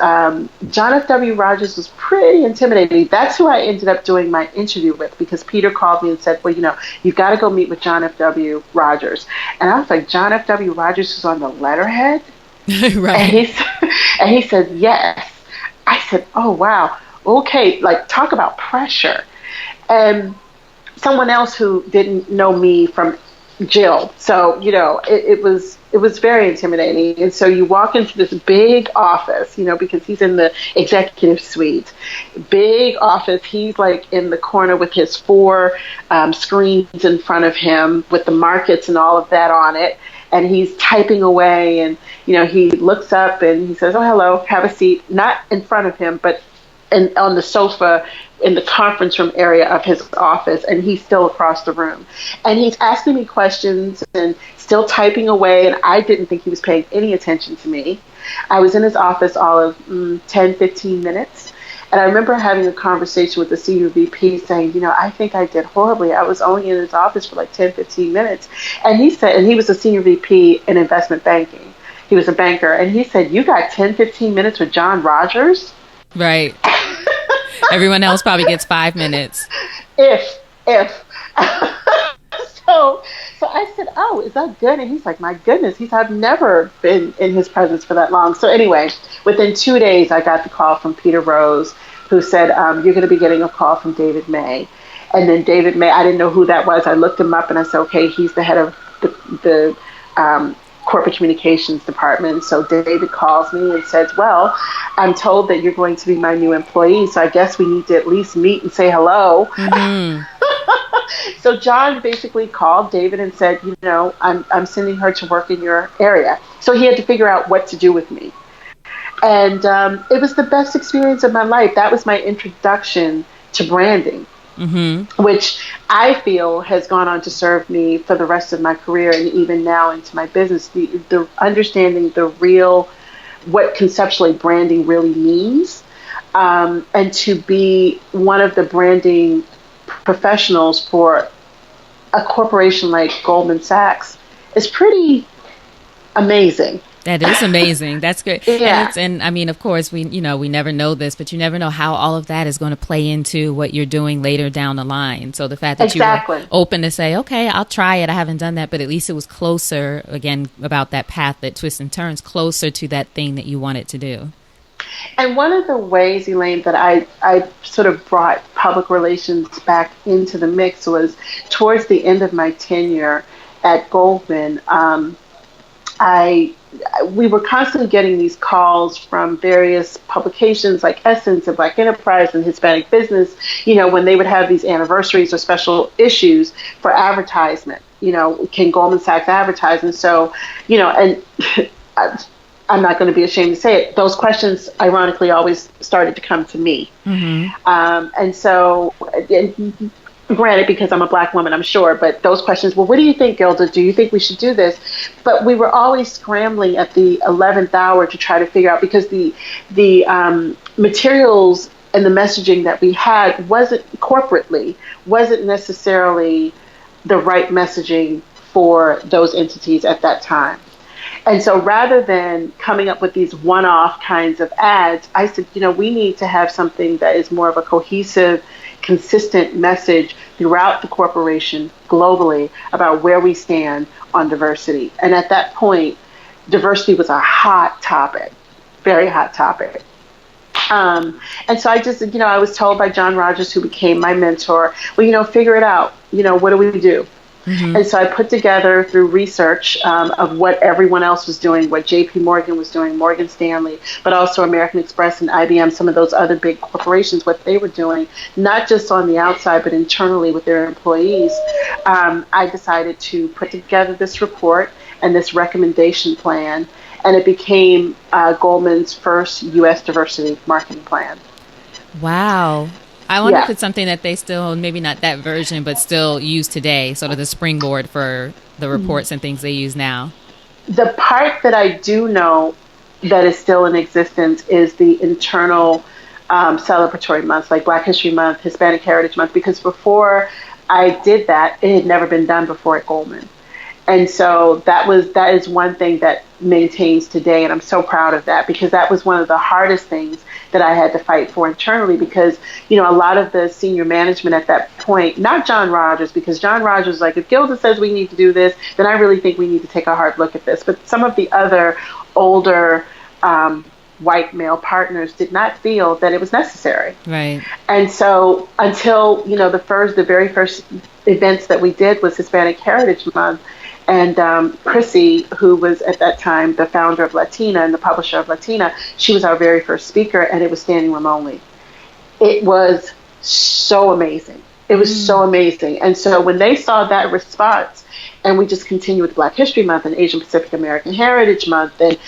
John F.W. Rogers was pretty intimidating. That's who I ended up doing my interview with, because Peter called me and said, well, you've got to go meet with John F.W. Rogers. And I was like, John F.W. Rogers is on the letterhead? Right. And he said, yes. I said, oh, wow. Okay, like, talk about pressure. And someone else who didn't know me from Jill. So, it was very intimidating. And so you walk into this big office, because he's in the executive suite, big office. He's like in the corner with his 4 screens in front of him with the markets and all of that on it. And he's typing away, and, he looks up and he says, oh, hello, have a seat, not in front of him, but on the sofa in the conference room area of his office, and he's still across the room. And he's asking me questions and still typing away, and I didn't think he was paying any attention to me. I was in his office all of 10, 15 minutes, and I remember having a conversation with the senior VP saying, I think I did horribly. I was only in his office for like 10, 15 minutes. And he said, and he was a senior VP in investment banking. He was a banker, and he said, you got 10, 15 minutes with John Rogers? Right. Everyone else probably gets 5 minutes. If. So I said, oh, is that good? And he's like, my goodness. He said, I've never been in his presence for that long. So anyway, within 2 days, I got the call from Peter Rose, who said, you're going to be getting a call from David May. And then David May, I didn't know who that was. I looked him up and I said, okay, he's the head of the corporate communications department. So David calls me and says, well, I'm told that you're going to be my new employee, so I guess we need to at least meet and say hello. Mm-hmm. So John basically called David and said, I'm sending her to work in your area. So he had to figure out what to do with me. And it was the best experience of my life. That was my introduction to branding. Mm-hmm. Which I feel has gone on to serve me for the rest of my career and even now into my business. The understanding what conceptually branding really means, and to be one of the branding professionals for a corporation like Goldman Sachs is pretty amazing. That is amazing. That's good. Yeah. And I mean, of course, we never know this, but you never know how all of that is going to play into what you're doing later down the line. So the fact that you were open to say, okay, I'll try it. I haven't done that, but at least it was closer, again, about that path that twists and turns, closer to that thing that you wanted to do. And one of the ways, Elayne, that I sort of brought public relations back into the mix was towards the end of my tenure at Goldman. We were constantly getting these calls from various publications like Essence and Black Enterprise and Hispanic Business, when they would have these anniversaries or special issues for advertisement. Can Goldman Sachs advertise? And so, and I'm not going to be ashamed to say it, those questions ironically always started to come to me. Mm-hmm. And so, granted, because I'm a Black woman, I'm sure, but those questions, well, what do you think, Gilda? Do you think we should do this? But we were always scrambling at the 11th hour to try to figure out, because the materials and the messaging that we had wasn't necessarily the right messaging for those entities at that time. And so rather than coming up with these one-off kinds of ads, I said, we need to have something that is more of a cohesive, consistent message throughout the corporation globally about where we stand on diversity. And at that point, diversity was a hot topic, very hot topic. And so I just, I was told by John Rogers, who became my mentor, well, figure it out. What do we do? And so I put together through research of what everyone else was doing, what JP Morgan was doing, Morgan Stanley, but also American Express and IBM, some of those other big corporations, what they were doing, not just on the outside, but internally with their employees. I decided to put together this report and this recommendation plan, and it became Goldman's first U.S. diversity marketing plan. Wow. I wonder if it's something that they still, maybe not that version, but still use today, sort of the springboard for the reports and things they use now. The part that I do know that is still in existence is the internal celebratory months, like Black History Month, Hispanic Heritage Month, because before I did that, it had never been done before at Goldman. And so that is one thing that maintains today, and I'm so proud of that, because that was one of the hardest things that I had to fight for internally, because, a lot of the senior management at that point, not John Rogers, because John Rogers was like, if Gilda says we need to do this, then I really think we need to take a hard look at this. But some of the other older white male partners did not feel that it was necessary. Right. And so until, the very first events that we did was Hispanic Heritage Month, and Chrissy, who was at that time the founder of Latina and the publisher of Latina, she was our very first speaker, and it was standing room only. It was so amazing. It was so amazing. And so when they saw that response, and we just continued with Black History Month and Asian Pacific American Heritage Month and,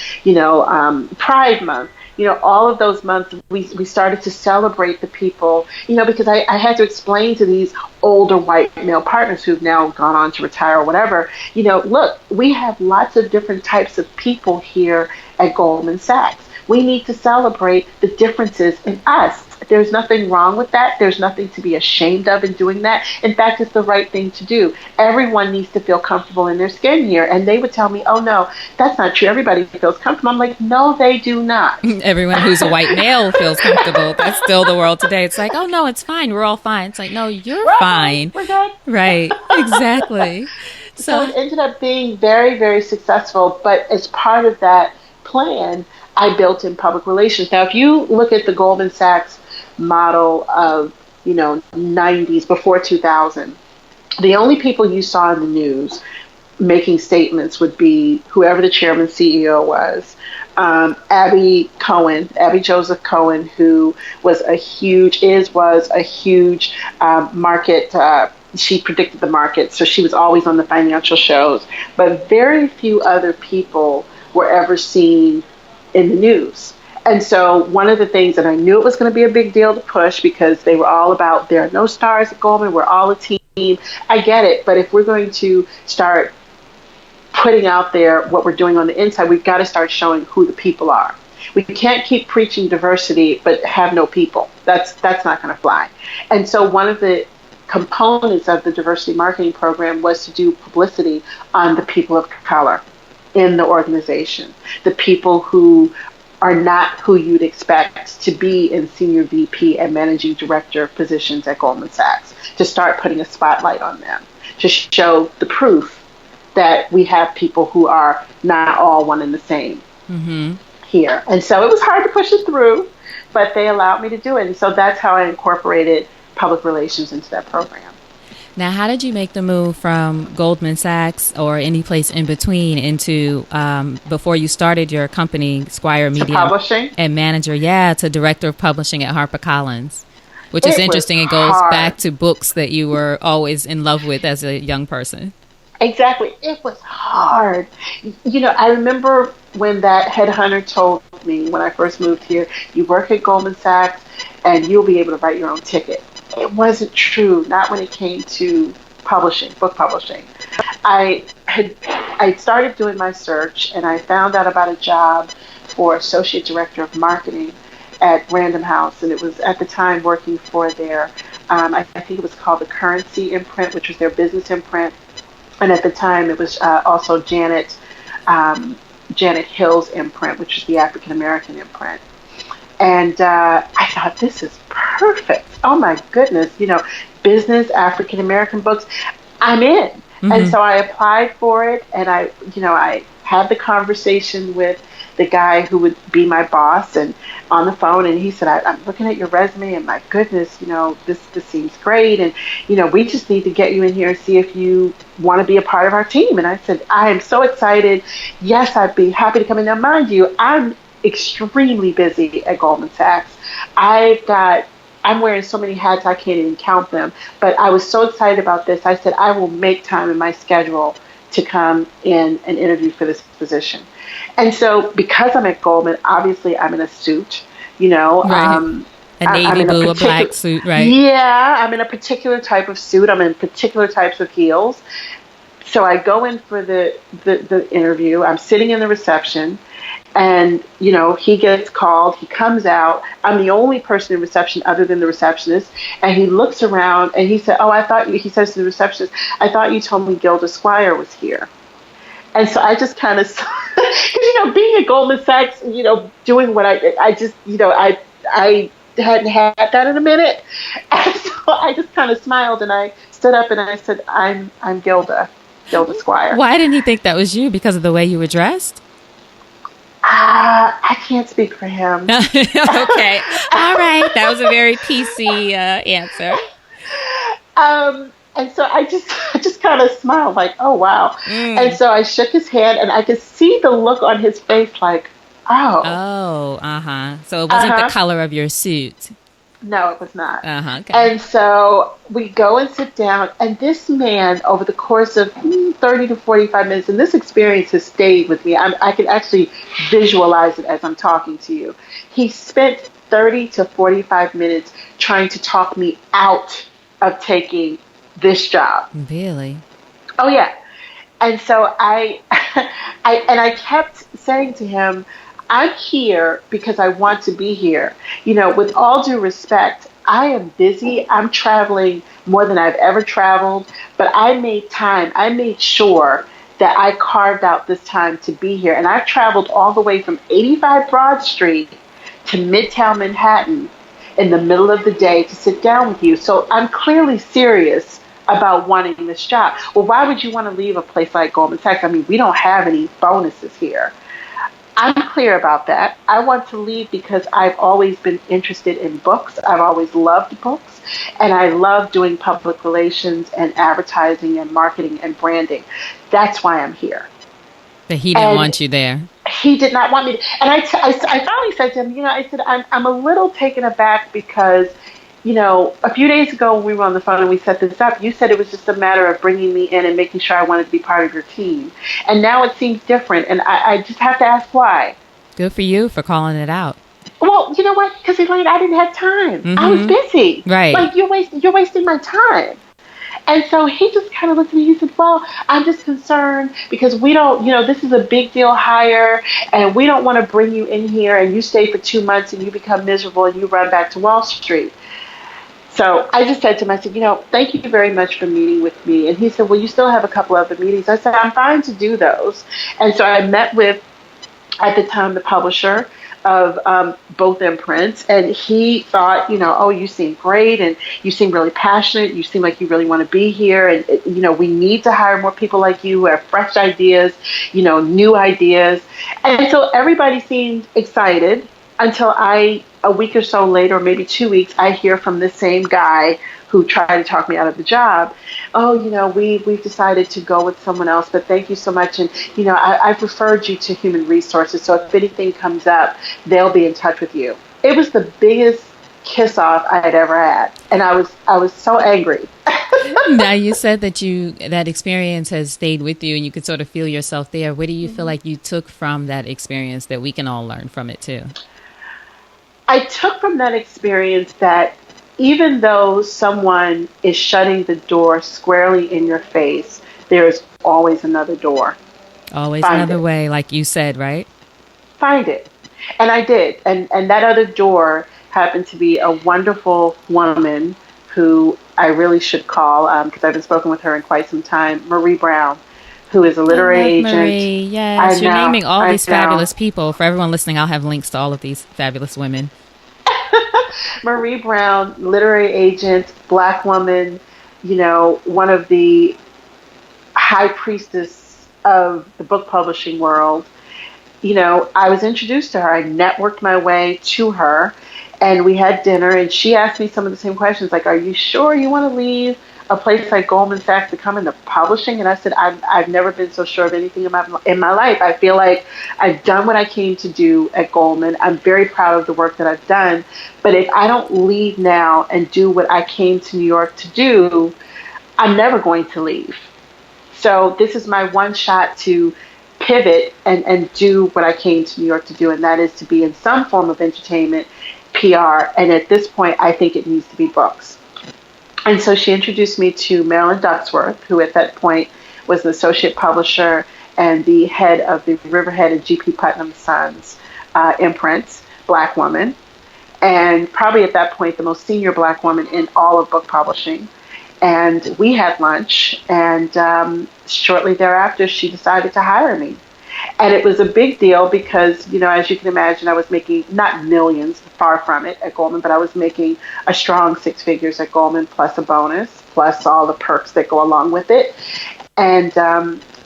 Pride Month, all of those months, we started to celebrate the people, because I had to explain to these older white male partners who've now gone on to retire or whatever, look, we have lots of different types of people here at Goldman Sachs. We need to celebrate the differences in us. There's nothing wrong with that. There's nothing to be ashamed of in doing that. In fact, it's the right thing to do. Everyone needs to feel comfortable in their skin here. And they would tell me, oh, no, that's not true. Everybody feels comfortable. I'm like, no, they do not. Everyone who's a white male feels comfortable. That's still the world today. It's like, oh, no, it's fine. We're all fine. It's like, no, you're fine. We're good. Right. Exactly. So it ended up being very, very successful. But as part of that plan, I built in public relations. Now, if you look at the Goldman Sachs model of, 90s, before 2000, the only people you saw in the news making statements would be whoever the chairman CEO was, Abby Joseph Cohen, who was a huge market. She predicted the market, so she was always on the financial shows. But very few other people were ever seen in the news. And so one of the things that I knew it was going to be a big deal to push, because they were all about, there are no stars at Goldman, we're all a team. I get it, but if we're going to start putting out there what we're doing on the inside, we've got to start showing who the people are. We can't keep preaching diversity but have no people. That's not going to fly. And so one of the components of the diversity marketing program was to do publicity on the people of color in the organization, the people who are not who you'd expect to be in senior VP and managing director positions at Goldman Sachs, to start putting a spotlight on them, to show the proof that we have people who are not all one and the same here. And so it was hard to push it through, but they allowed me to do it. And so that's how I incorporated public relations into that program. Now, how did you make the move from Goldman Sachs or any place in between into, before you started your company, Squire Media and Manager, to Director of Publishing at HarperCollins, which is interesting. It goes back to books that you were always in love with as a young person. Exactly. It was hard. I remember when that headhunter told me when I first moved here, you work at Goldman Sachs and you'll be able to write your own ticket. It wasn't true, not when it came to publishing, book publishing. I started doing my search, and I found out about a job for Associate Director of Marketing at Random House, and it was at the time working for their, I think it was called the Currency imprint, which was their business imprint, and at the time it was also Janet Hill's imprint, which was the African American imprint. And I thought, this is perfect. Oh my goodness, business, African American books, I'm in. And so I applied for it, and I had the conversation with the guy who would be my boss and on the phone, and he said, I'm looking at your resume, and my goodness, this seems great, and we just need to get you in here and see if you want to be a part of our team. And I said, I am so excited. Yes, I'd be happy to come in. Now, mind you, I'm extremely busy at Goldman Sachs. I'm wearing so many hats I can't even count them. But I was so excited about this. I said, I will make time in my schedule to come in and interview for this position. And so because I'm at Goldman, obviously I'm in a suit, Right. A navy blue, a black suit, right? Yeah, I'm in a particular type of suit. I'm in particular types of heels. So I go in for the interview. I'm sitting in the reception, and he gets called. He comes out. I'm the only person in reception other than the receptionist. And he looks around and he said, "Oh, he says to the receptionist, I thought you told me Gilda Squire was here." And so I just kind of, because being at Goldman Sachs, doing what I just, I hadn't had that in a minute. And so I just kind of smiled and I stood up and I said, I'm Gilda Squire. Why didn't he think that was you? Because of the way you were dressed? I can't speak for him. Okay. All right. That was a very PC answer. And so I just kind of smiled like, oh, wow. And so I shook his hand and I could see the look on his face like, oh. Oh, uh-huh. So it wasn't the color of your suit. No, it was not. Uh-huh. Okay. And so we go and sit down, and this man, over the course of 30 to 45 minutes, and this experience has stayed with me. I can actually visualize it as I'm talking to you. He spent 30 to 45 minutes trying to talk me out of taking this job. Really? Oh, yeah. And so I kept saying to him, I'm here because I want to be here. With all due respect, I am busy. I'm traveling more than I've ever traveled, but I made time. I made sure that I carved out this time to be here. And I've traveled all the way from 85 Broad Street to Midtown Manhattan in the middle of the day to sit down with you. So I'm clearly serious about wanting this job. Well, why would you want to leave a place like Goldman Sachs? I mean, we don't have any bonuses here. I'm clear about that. I want to leave because I've always been interested in books. I've always loved books. And I love doing public relations and advertising and marketing and branding. That's why I'm here. But he didn't want you there. He did not want me to. And I finally said to him, I said, I'm a little taken aback because, a few days ago when we were on the phone and we set this up, you said it was just a matter of bringing me in and making sure I wanted to be part of your team. And now it seems different. And I just have to ask why. Good for you for calling it out. Well, you know what? Because Elayne, I didn't have time. Mm-hmm. I was busy. Right. Like, you're wasting my time. And so he just kind of looked at me. He said, well, I'm just concerned because we don't, this is a big deal hire and we don't want to bring you in here and you stay for 2 months and you become miserable and you run back to Wall Street. So I just said to him, I said, thank you very much for meeting with me. And he said, well, you still have a couple other meetings. I said, I'm fine to do those. And so I met with, at the time, the publisher of both imprints. And he thought, oh, you seem great. And you seem really passionate. You seem like you really want to be here. And, we need to hire more people like you who have fresh ideas, new ideas. And so everybody seemed excited until a week or so later, or maybe 2 weeks, I hear from this same guy who tried to talk me out of the job. Oh, we've decided to go with someone else, but thank you so much. And, I've referred you to human resources. So if anything comes up, they'll be in touch with you. It was the biggest kiss off I had ever had. And I was so angry. Now you said that experience has stayed with you and you could sort of feel yourself there. What do you feel like you took from that experience that we can all learn from it too? I took from that experience that even though someone is shutting the door squarely in your face, there is always another door. Always another way, like you said, right? Find it. And I did. And that other door happened to be a wonderful woman who I really should call, because I've been spoken with her in quite some time, Marie Brown, who is a literary agent. Marie, yes. You're naming all these fabulous people. For everyone listening, I'll have links to all of these fabulous women. Marie Brown, literary agent, Black woman, one of the high priestess of the book publishing world. I was introduced to her. I networked my way to her, and we had dinner, and she asked me some of the same questions, like, are you sure you want to leave a place like Goldman Sachs to come into publishing? And I said, I've never been so sure of anything in my life. I feel like I've done what I came to do at Goldman. I'm very proud of the work that I've done. But if I don't leave now and do what I came to New York to do, I'm never going to leave. So this is my one shot to pivot and do what I came to New York to do, and that is to be in some form of entertainment, PR, and at this point, I think it needs to be books. And so she introduced me to Marilyn Ducksworth, who at that point was an associate publisher and the head of the Riverhead and G.P. Putnam Sons imprints, Black woman, and probably at that point the most senior Black woman in all of book publishing. And we had lunch, and shortly thereafter, she decided to hire me. And it was a big deal because, as you can imagine, I was making not millions, far from it, at Goldman, but I was making a strong six figures at Goldman, plus a bonus, plus all the perks that go along with it. And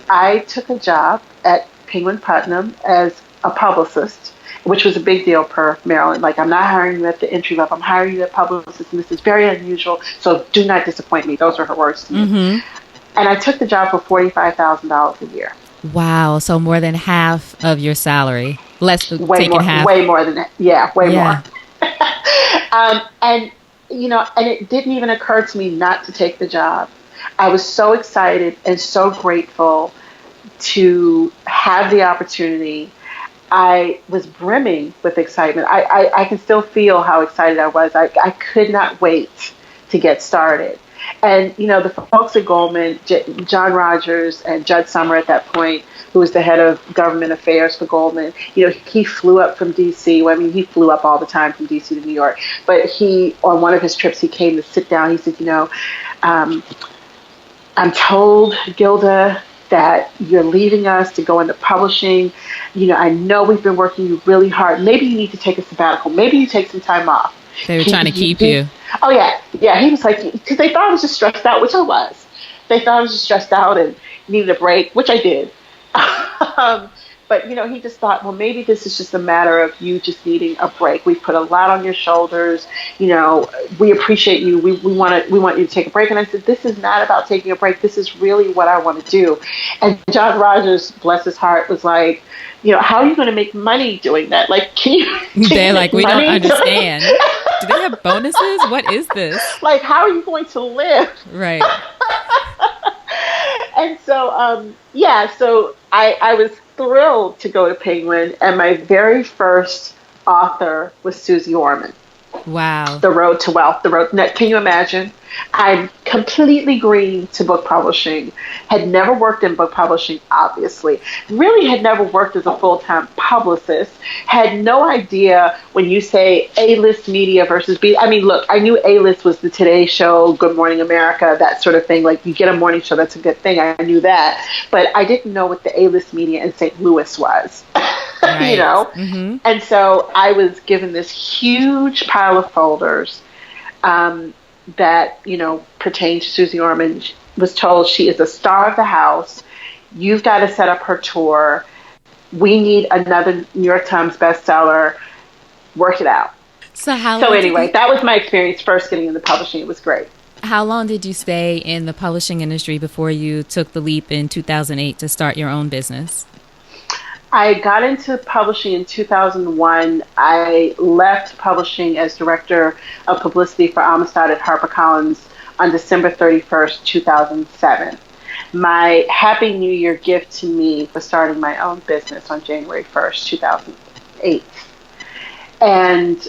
I took a job at Penguin Putnam as a publicist, which was a big deal per Maryland. Like, I'm not hiring you at the entry level. I'm hiring you at Publicist, and this is very unusual, so do not disappoint me. Those were her words to me. Mm-hmm. And I took the job for $45,000 a year. Wow, so more than half of your salary. Way more than that. Yeah, way more. And it didn't even occur to me not to take the job. I was so excited and so grateful to have the opportunity. I was brimming with excitement. I can still feel how excited I was. I could not wait to get started. And, the folks at Goldman, John Rogers and Judd Summer at that point, who was the head of government affairs for Goldman, he flew up from D.C. Well, I mean, he flew up all the time from D.C. to New York. But on one of his trips, he came to sit down. He said, I'm told, Gilda, that you're leaving us to go into publishing. I know we've been working you really hard. Maybe you need to take a sabbatical. Maybe you take some time off. They were trying to keep you. Oh, yeah. Yeah, he was like, because they thought I was just stressed out, which I was. They thought I was just stressed out and needed a break, which I did. But, he just thought, well, maybe this is just a matter of you just needing a break. We've put a lot on your shoulders. We appreciate you. We want you to take a break. And I said, this is not about taking a break. This is really what I want to do. And John Rogers, bless his heart, was like, how are you going to make money doing that? Like, they're like, we don't understand. Do they have bonuses? What is this? Like, how are you going to live? Right. And so, so I was thrilled to go to Penguin, and my very first author was Susie Orman. Wow. The Road to Wealth. Can you imagine? I'm completely green to book publishing. Had never worked in book publishing, obviously. Really had never worked as a full-time publicist. Had no idea when you say A-list media versus B. I mean, look, I knew A-list was the Today Show, Good Morning America, that sort of thing. Like, you get a morning show, that's a good thing. I knew that. But I didn't know what the A-list media in St. Louis was. Right. Mm-hmm. And so I was given this huge pile of folders that, pertain to Susie Orman. Was told she is a star of the house. You've got to set up her tour. We need another New York Times bestseller. Work it out. So anyway, that was my experience first getting into publishing. It was great. How long did you stay in the publishing industry before you took the leap in 2008 to start your own business? I got into publishing in 2001. I left publishing as director of publicity for Amistad at HarperCollins on December 31st, 2007. My Happy New Year gift to me was starting my own business on January 1st, 2008. And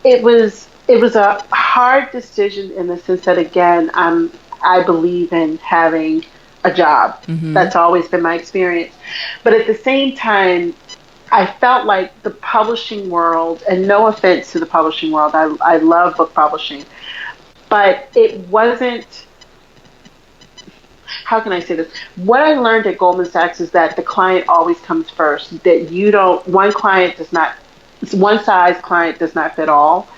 it was a hard decision in the sense that, again, I believe in having a job. Mm-hmm. That's always been my experience. But at the same time, I felt like the publishing world, and no offense to the publishing world, I love book publishing, but it wasn't, how can I say this? What I learned at Goldman Sachs is that the client always comes first, that one size client does not fit all.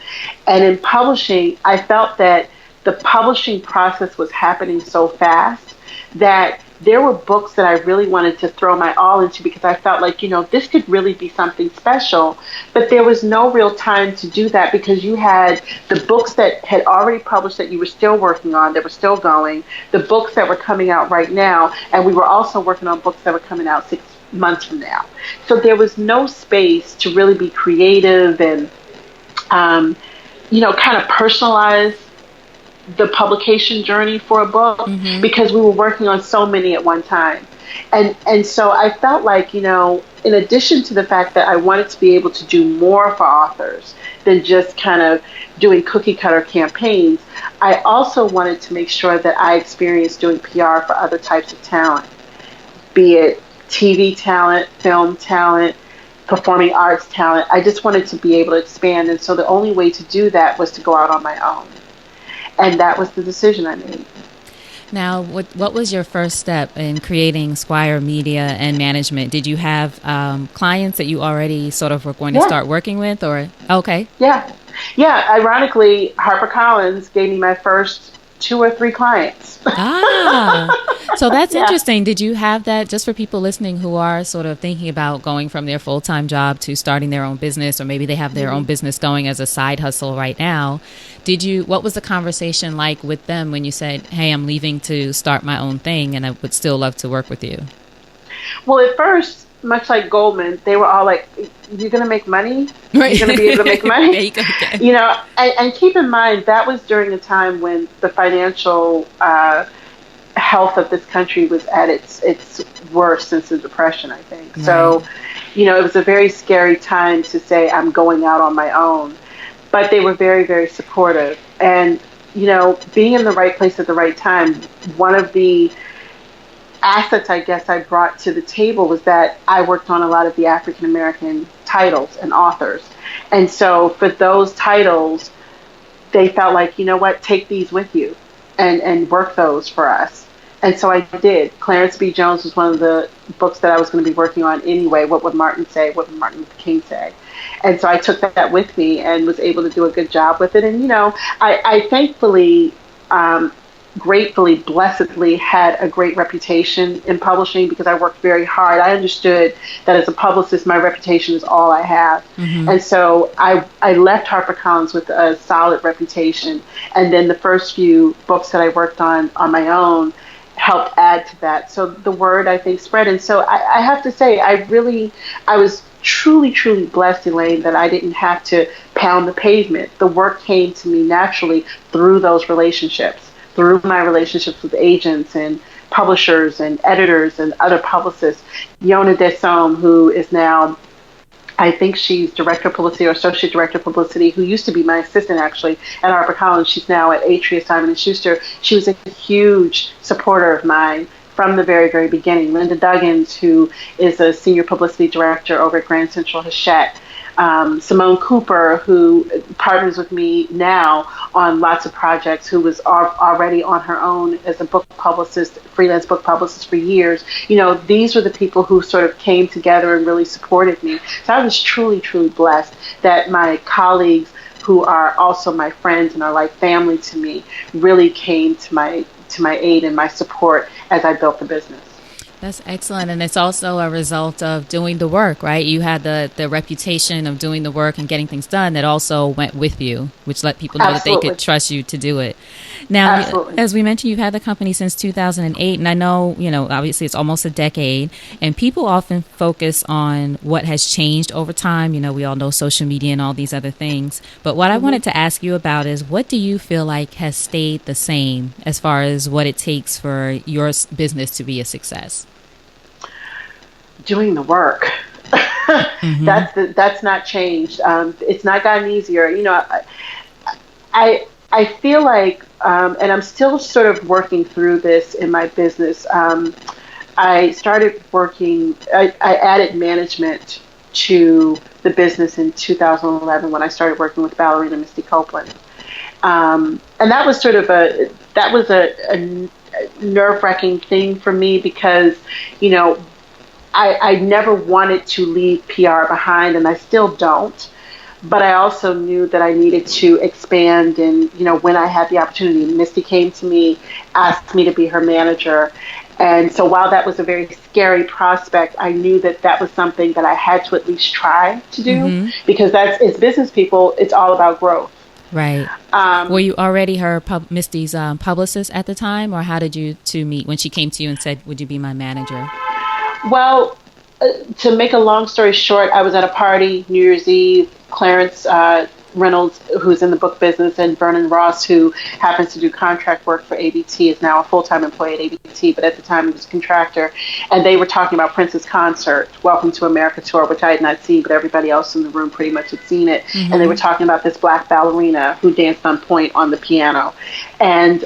And in publishing, I felt that the publishing process was happening so fast that there were books that I really wanted to throw my all into because I felt like, this could really be something special. But there was no real time to do that because you had the books that had already published that you were still working on, that were still going, the books that were coming out right now, and we were also working on books that were coming out 6 months from now. So there was no space to really be creative and, kind of personalize the publication journey for a book because we were working on so many at one time. And so I felt like, in addition to the fact that I wanted to be able to do more for authors than just kind of doing cookie cutter campaigns, I also wanted to make sure that I experienced doing PR for other types of talent, be it TV talent, film talent, performing arts talent. I just wanted to be able to expand. And so the only way to do that was to go out on my own. And that was the decision I made. Now, what was your first step in creating Squire Media and Management? Did you have clients that you already sort of were going to start working with, or okay? Yeah. Ironically, HarperCollins gave me my first 2 or 3 clients. So that's interesting. Did you have that, just for people listening who are sort of thinking about going from their full-time job to starting their own business, or maybe they have their own business going as a side hustle right now? What was the conversation like with them when you said, hey, I'm leaving to start my own thing and I would still love to work with you? Well, at first, much like Goldman, they were all like, you're going to make money? Right. You're going to be able to make money? There you go. Okay. And keep in mind, that was during a time when the financial health of this country was at its worst since the Depression, I think. Right. So, it was a very scary time to say, I'm going out on my own. But they were very, very supportive. And, being in the right place at the right time, one of the assets I guess I brought to the table was that I worked on a lot of the African American titles and authors. And so for those titles, they felt like, take these with you and work those for us. And so I did. Clarence B. Jones was one of the books that I was going to be working on anyway. What would Martin say? What would Martin Luther King say? And so I took that with me and was able to do a good job with it. And, I thankfully, gratefully, blessedly had a great reputation in publishing because I worked very hard. I understood that as a publicist, my reputation is all I have. And so I left HarperCollins with a solid reputation. And then the first few books that I worked on my own helped add to that. So the word, I think, spread. And so I have to say, I was truly, truly blessed, Elayne, that I didn't have to pound the pavement. The work came to me naturally through those relationships, through my relationships with agents and publishers and editors and other publicists. Yona Desome, who is now, I think she's director of publicity or associate director of publicity, who used to be my assistant actually at HarperCollins. She's now at Atria Simon & Schuster. She was a huge supporter of mine from the very, very beginning. Linda Duggins, who is a senior publicity director over at Grand Central Hachette. Simone Cooper, who partners with me now on lots of projects, who was already on her own as a book publicist, freelance book publicist for years. These were the people who sort of came together and really supported me. So I was truly, truly blessed that my colleagues, who are also my friends and are like family to me, really came to my aid and my support as I built the business. That's excellent. And it's also a result of doing the work, right? You had the reputation of doing the work and getting things done that also went with you, which let people know Absolutely. That they could trust you to do it. Now, Absolutely. As we mentioned, you've had the company since 2008. And I know, obviously it's almost a decade. And people often focus on what has changed over time. We all know social media and all these other things. But what I wanted to ask you about is, what do you feel like has stayed the same as far as what it takes for your business to be a success? Doing the work. That's not changed. It's not gotten easier. I feel like, and I'm still sort of working through this in my business. I started working. I added management to the business in 2011 when I started working with Ballerina Misty Copeland, and that was sort of a nerve-wracking thing for me because I never wanted to leave PR behind, and I still don't. but I also knew that I needed to expand. And, when I had the opportunity, Misty came to me, asked me to be her manager. And so while that was a very scary prospect, I knew that that was something that I had to at least try to do, because as business people, it's all about growth. Right. Were you already her Misty's publicist at the time, or how did you two meet when she came to you and said, would you be my manager? Well, to make a long story short, I was at a party New Year's Eve. Clarence Reynolds, who's in the book business, and Vernon Ross, who happens to do contract work for ABT, is now a full-time employee at ABT, but at the time he was a contractor. And they were talking about Prince's concert, Welcome to America tour, which I had not seen, but everybody else in the room pretty much had seen it. And they were talking about this black ballerina who danced on point on the piano. And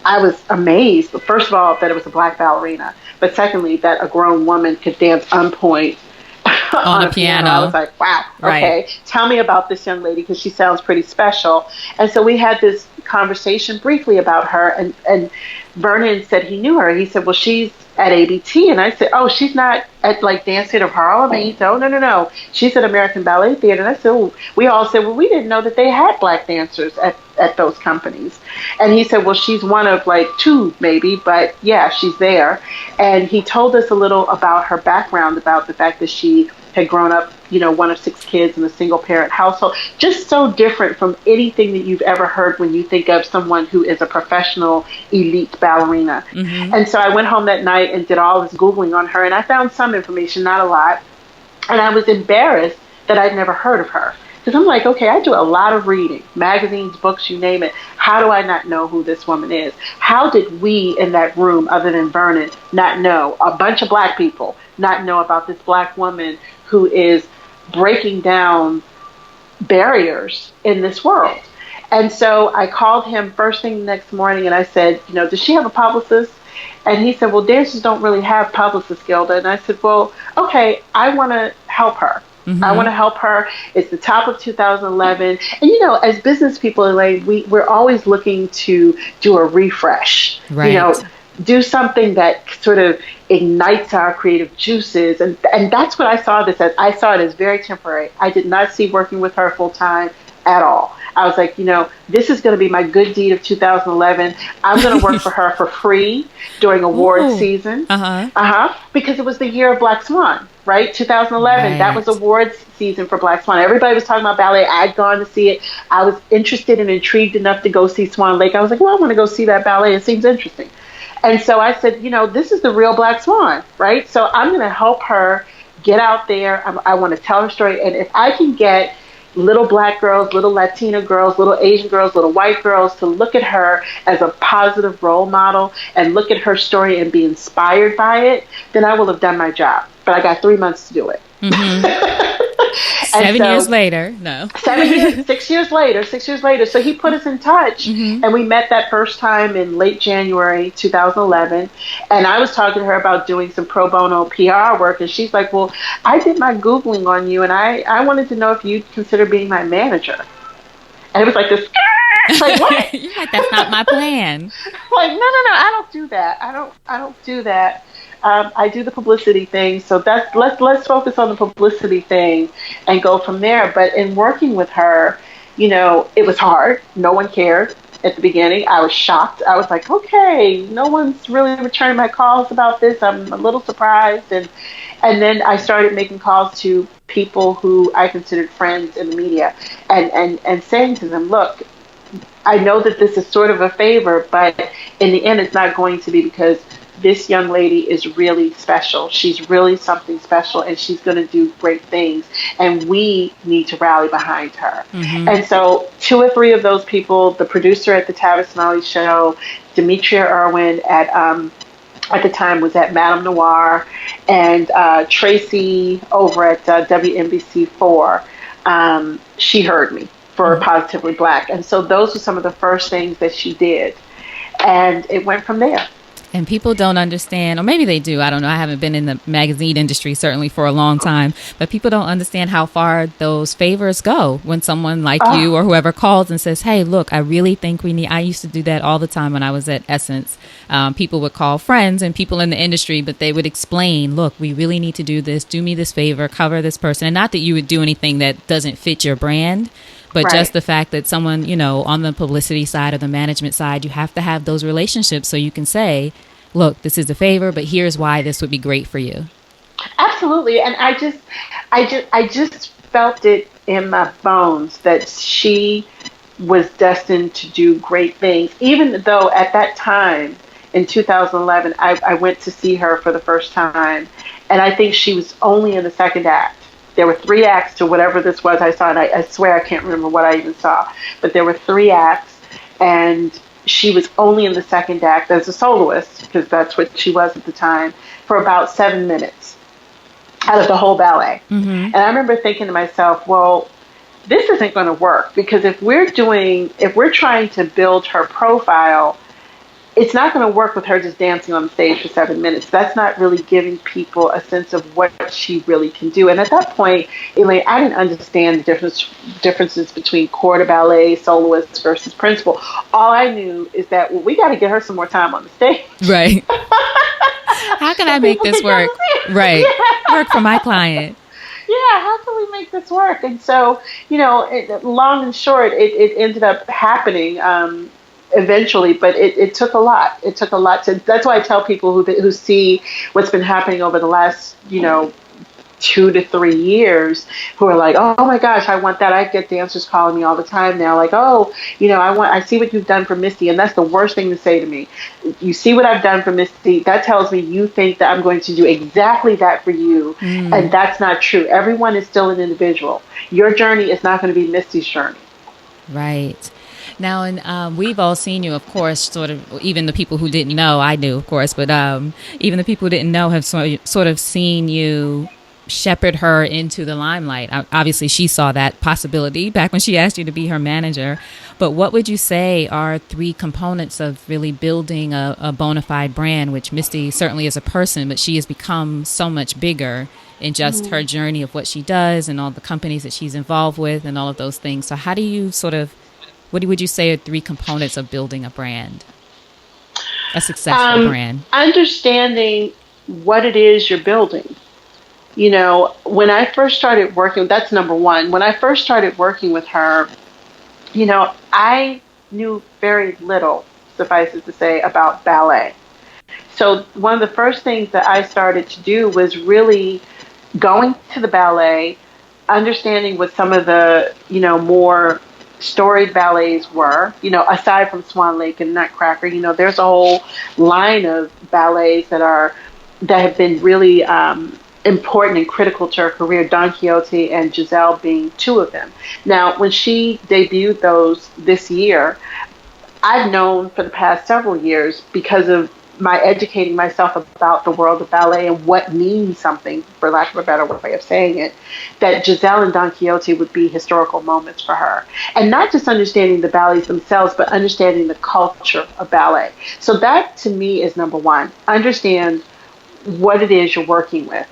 I was amazed, first of all, that it was a black ballerina, but secondly, that a grown woman could dance on point on a piano. I was like, wow, okay, right. Tell me about this young lady, because she sounds pretty special. And so we had this conversation briefly about her, and Vernon said he knew her. He said, well, she's at ABT. And I said, oh, she's not at like Dance Theatre of Harlem? And he said, oh, no. She's at American Ballet Theatre. And I said, oh. We all said, well, we didn't know that they had black dancers at those companies. And he said, well, she's one of like two maybe, but yeah, she's there. And he told us a little about her background, about the fact that she had grown up, one of 6 kids in a single parent household, just so different from anything that you've ever heard when you think of someone who is a professional elite ballerina. And so I went home that night and did all this Googling on her, and I found some information, not a lot. And I was embarrassed that I'd never heard of her. Because I'm like, okay, I do a lot of reading, magazines, books, you name it. How do I not know who this woman is? How did we in that room, other than Vernon, not know? A bunch of black people not know about this black woman who is breaking down barriers in this world. And so I called him first thing the next morning and I said, does she have a publicist? And he said, well, dancers don't really have publicists, Gilda. And I said, well, okay, I want to help her. I want to help her. It's the top of 2011. And, as business people, Elayne, we're always looking to do a refresh, right. Do something that sort of ignites our creative juices. And that's what I saw this as. I saw it as very temporary. I did not see working with her full time at all. I was like, this is going to be my good deed of 2011. I'm going to work for her for free during award season. Because it was the year of Black Swan, right? 2011. Right. That was awards season for Black Swan. Everybody was talking about ballet. I'd gone to see it. I was interested and intrigued enough to go see Swan Lake. I was like, well, I want to go see that ballet. It seems interesting. And so I said, this is the real Black Swan, right? So I'm going to help her get out there. I want to tell her story. And if I can get little black girls, little Latina girls, little Asian girls, little white girls to look at her as a positive role model and look at her story and be inspired by it, then I will have done my job. But I got 3 months to do it. 7 years later, no. 6 years later. So he put us in touch, and we met that first time in late January 2011. And I was talking to her about doing some pro bono PR work, and she's like, well, I did my Googling on you, and I wanted to know if you'd consider being my manager. And it was like this, like, what? You're like, that's not my plan. Like, no, I don't do that. I don't do that. I do the publicity thing, so let's focus on the publicity thing and go from there. But in working with her, it was hard. No one cared at the beginning. I was shocked. I was like, okay, no one's really returning my calls about this. I'm a little surprised. And then I started making calls to people who I considered friends in the media and saying to them, look, I know that this is sort of a favor, but in the end, it's not going to be, because this young lady is really special. She's really something special, and she's going to do great things. And we need to rally behind her. And so 2 or 3 of those people, the producer at the Tavis Smiley Show, Demetria Irwin at the time was at Madame Noir, and Tracy over at WNBC4, she heard me for Positively Black. And so those were some of the first things that she did. And it went from there. And people don't understand, or maybe they do. I don't know. I haven't been in the magazine industry certainly for a long time, but people don't understand how far those favors go when someone like you or whoever calls and says, hey, look, I really think we need, I used to do that all the time when I was at Essence. People would call friends and people in the industry, but they would explain, look, we really need to do this. Do me this favor, cover this person. And not that you would do anything that doesn't fit your brand, but just the fact that someone, you know, on the publicity side or the management side, you have to have those relationships so you can say, look, this is a favor, but here's why this would be great for you. Absolutely. And I just felt it in my bones that she was destined to do great things, even though at that time in 2011, I went to see her for the first time. And I think she was only in the second act. There were 3 acts to whatever this was I saw, and I swear I can't remember what I even saw. But there were 3 acts, and she was only in the second act as a soloist, because that's what she was at the time, for about 7 minutes out of the whole ballet. Mm-hmm. And I remember thinking to myself, well, this isn't going to work, because if we're trying to build her profile, it's not going to work with her just dancing on the stage for 7 minutes. That's not really giving people a sense of what she really can do. And at that point, Elayne, I didn't understand the differences between corps de ballet, soloists versus principal. All I knew is that, well, we got to get her some more time on the stage. Right. How can I make this work? Right. Yeah. Work for my client. Yeah, how can we make this work? And so, you know, long and short, it ended up happening eventually, but it took a lot. It took a lot to. That's why I tell people who see what's been happening over the last, 2 to 3 years, who are like, oh my gosh, I want that. I get dancers calling me all the time now, like, oh, I see what you've done for Misty, and that's the worst thing to say to me. You see what I've done for Misty. That tells me you think that I'm going to do exactly that for you, and that's not true. Everyone is still an individual. Your journey is not going to be Misty's journey. Right. Now, and we've all seen you, of course, sort of, even the people who didn't know, I knew, of course, but even the people who didn't know have sort of seen you shepherd her into the limelight. Obviously, she saw that possibility back when she asked you to be her manager. But what would you say are 3 components of really building a bona fide brand, which Misty certainly is a person, but she has become so much bigger in just her journey of what she does and all the companies that she's involved with and all of those things. So how do you what would you say are 3 components of building a brand, a successful brand? Understanding what it is you're building. When I first started working, that's number 1. When I first started working with her, I knew very little, suffice it to say, about ballet. So one of the first things that I started to do was really going to the ballet, understanding what some of the, more storied ballets were, aside from Swan Lake and Nutcracker. There's a whole line of ballets that have been really important and critical to her career, Don Quixote and Giselle being 2 of them. Now, when she debuted those this year, I've known for the past several years, because of my educating myself about the world of ballet and what means something, for lack of a better way of saying it, that Giselle and Don Quixote would be historical moments for her. And not just understanding the ballets themselves, but understanding the culture of ballet. So that, to me, is number 1. Understand what it is you're working with.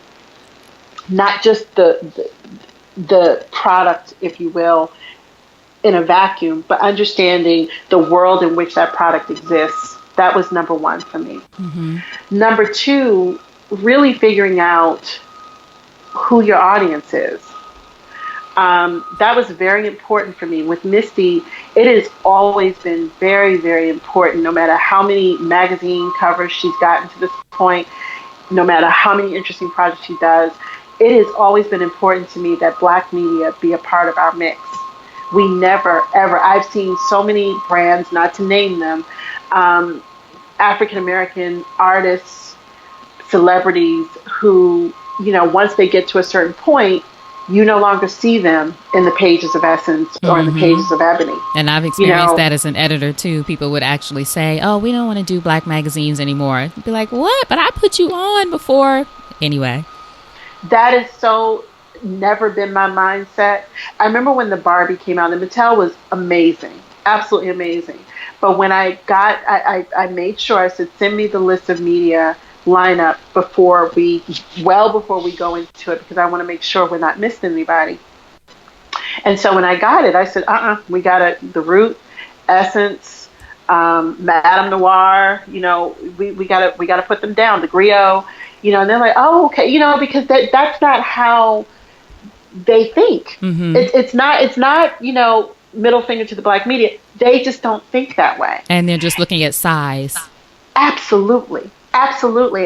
Not just the product, if you will, in a vacuum, but understanding the world in which that product exists. That was number 1 for me. Mm-hmm. Number 2, really figuring out who your audience is. That was very important for me. With Misty, it has always been very, very important, no matter how many magazine covers she's gotten to this point, no matter how many interesting projects she does. It has always been important to me that Black media be a part of our mix. We never, ever, I've seen so many brands, not to name them, African-American artists, celebrities who, once they get to a certain point, you no longer see them in the pages of Essence or in the pages of Ebony. And I've experienced that as an editor too. People would actually say, oh, we don't want to do Black magazines anymore. I'd be like, what? But I put you on before. Anyway. That is so never been my mindset. I remember when the Barbie came out, and Mattel was amazing. absolutely amazing. But when I made sure, I said, send me the list of media lineup well before we go into it, because I want to make sure we're not missing anybody. And so when I got it, I said, we got the Root, Essence, Madame Noir, we gotta put them down, the Griot, and they're like, oh, okay, because that's not how they think. Mm-hmm. It's not, middle finger to the black media. They just don't think that way. And they're just looking at size. Absolutely.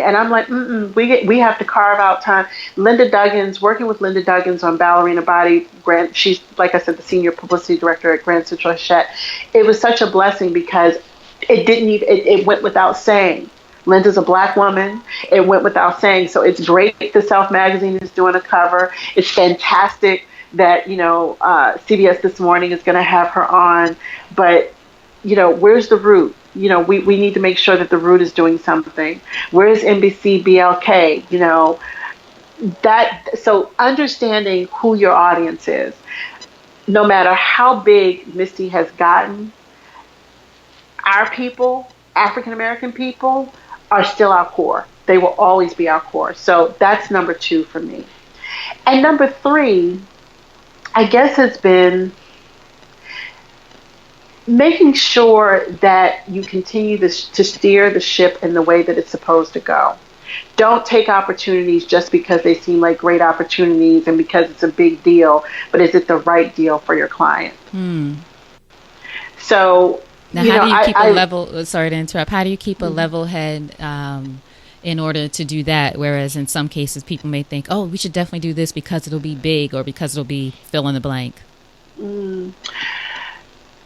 And I'm like, we have to carve out time. Working with Linda Duggins on Ballerina Body, she's, like I said, the senior publicity director at Grand Central Hachette. It was such a blessing because it went without saying. Linda's a black woman. It went without saying. So it's great that Self Magazine is doing a cover. It's fantastic that, CBS This Morning is going to have her on. But, where's the Root? We need to make sure that the Root is doing something. Where's NBC BLK? So understanding who your audience is, no matter how big Misty has gotten, our people, African American people, are still our core. They will always be our core. So that's number 2 for me. And number 3, I guess, has been making sure that you continue to steer the ship in the way that it's supposed to go. Don't take opportunities just because they seem like great opportunities and because it's a big deal, but is it the right deal for your client? So now, how do you keep a level? Sorry to interrupt. How do you keep a level head in order to do that? Whereas in some cases, people may think, "Oh, we should definitely do this because it'll be big, or because it'll be fill in the blank."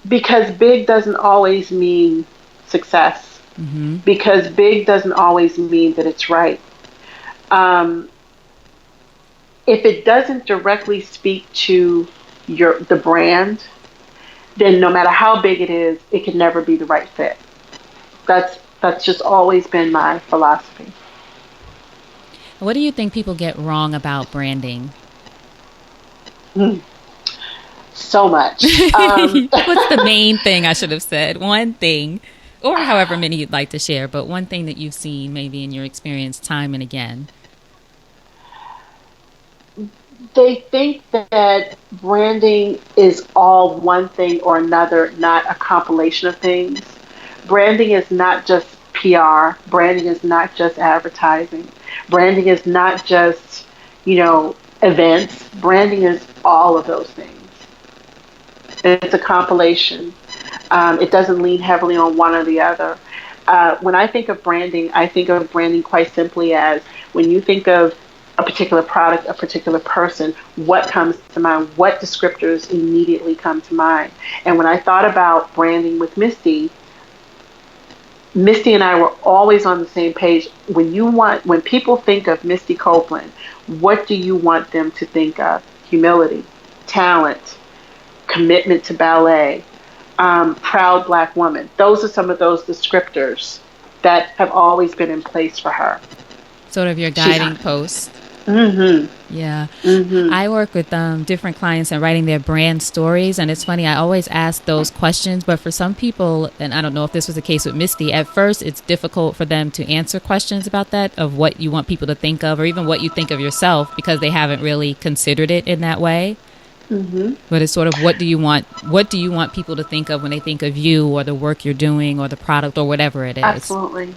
Because big doesn't always mean success. Mm-hmm. Because big doesn't always mean that it's right. If it doesn't directly speak to the brand, then no matter how big it is, it can never be the right fit. That's just always been my philosophy. What do you think people get wrong about branding? So much. What's the main thing I should have said? One thing, or however many you'd like to share, but one thing that you've seen maybe in your experience time and again. They think that branding is all one thing or another, not a compilation of things. Branding is not just PR. Branding is not just advertising. Branding is not just, events. Branding is all of those things. It's a compilation. It doesn't lean heavily on one or the other. When I think of branding, I think of branding quite simply as when you think of a particular product, a particular person, what comes to mind? What descriptors immediately come to mind? And when I thought about branding with Misty and I were always on the same page. When people think of Misty Copeland, what do you want them to think of? Humility, talent, commitment to ballet, proud black woman. Those are some of those descriptors that have always been in place for her. Sort of your guiding post. Mm-hmm. Yeah. Mm-hmm. I work with different clients and writing their brand stories. And it's funny, I always ask those questions. But for some people, and I don't know if this was the case with Misty, at first it's difficult for them to answer questions about that, of what you want people to think of, or even what you think of yourself, because they haven't really considered it in that way. Mm-hmm. But it's sort of, what do you want people to think of when they think of you, or the work you're doing, or the product, or whatever it is? Absolutely.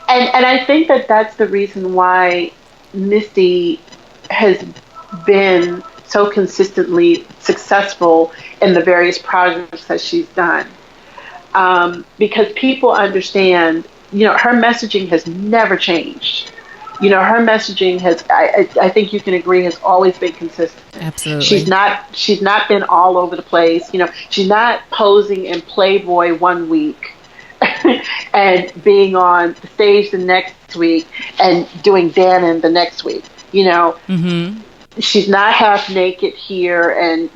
And I think that that's the reason why Misty has been so consistently successful in the various projects that she's done. Because people understand, her messaging has never changed. Her messaging has, I think you can agree, has always been consistent. Absolutely. She's not been all over the place. She's not posing in Playboy one week and being on the stage the next week and doing Dannon the next week. Mm-hmm. She's not half naked here and,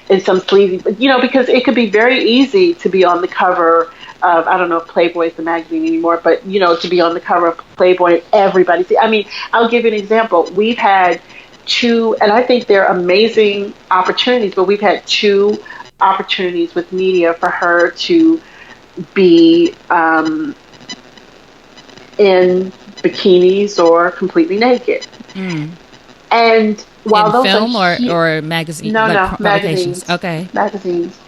in some sleazy, because it could be very easy to be on the cover of, I don't know if Playboy is the magazine anymore, but, to be on the cover of Playboy, everybody see. I mean, I'll give you an example. We've had 2, and I think they're amazing opportunities, but we've had 2 opportunities with media for her to be in bikinis or completely naked. And while in those film are or magazine, no, like no, publications. magazines, Okay. magazines,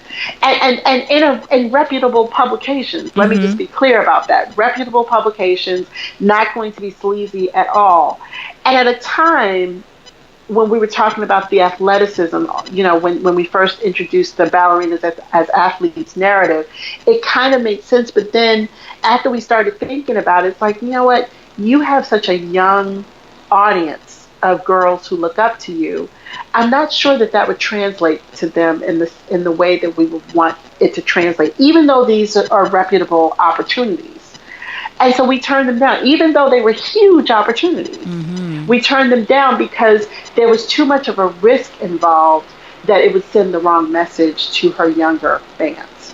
and in reputable publications. Let me just be clear about that. Reputable publications, not going to be sleazy at all. And at a time when we were talking about the athleticism, when we first introduced the ballerinas as athletes narrative, it kind of made sense. But then after we started thinking about it, it's like, you know what? You have such a young audience of girls who look up to you. I'm not sure that would translate to them in the way that we would want it to translate, even though these are reputable opportunities. And so we turned them down, even though they were huge opportunities. We turned them down because there was too much of a risk involved that it would send the wrong message to her younger fans.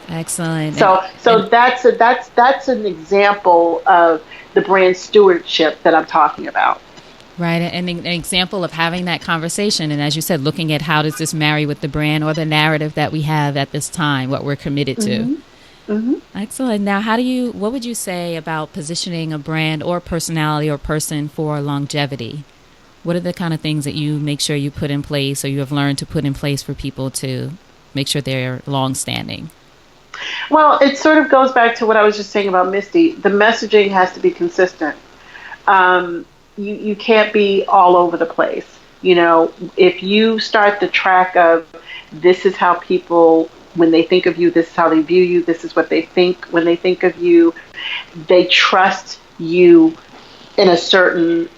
Excellent. So that's an example of the brand stewardship that I'm talking about. Right. And an example of having that conversation. And as you said, looking at how does this marry with the brand or the narrative that we have at this time, what we're committed to. Excellent. Now, what would you say about positioning a brand or personality or person for longevity? What are the kind of things that you make sure you put in place or you have learned to put in place for people to make sure they're long-standing? Well, it sort of goes back to what I was just saying about Misty. The messaging has to be consistent. You can't be all over the place. If you start the track of this is how people, when they think of you, this is how they view you, this is what they think when they think of you, they trust you in a certain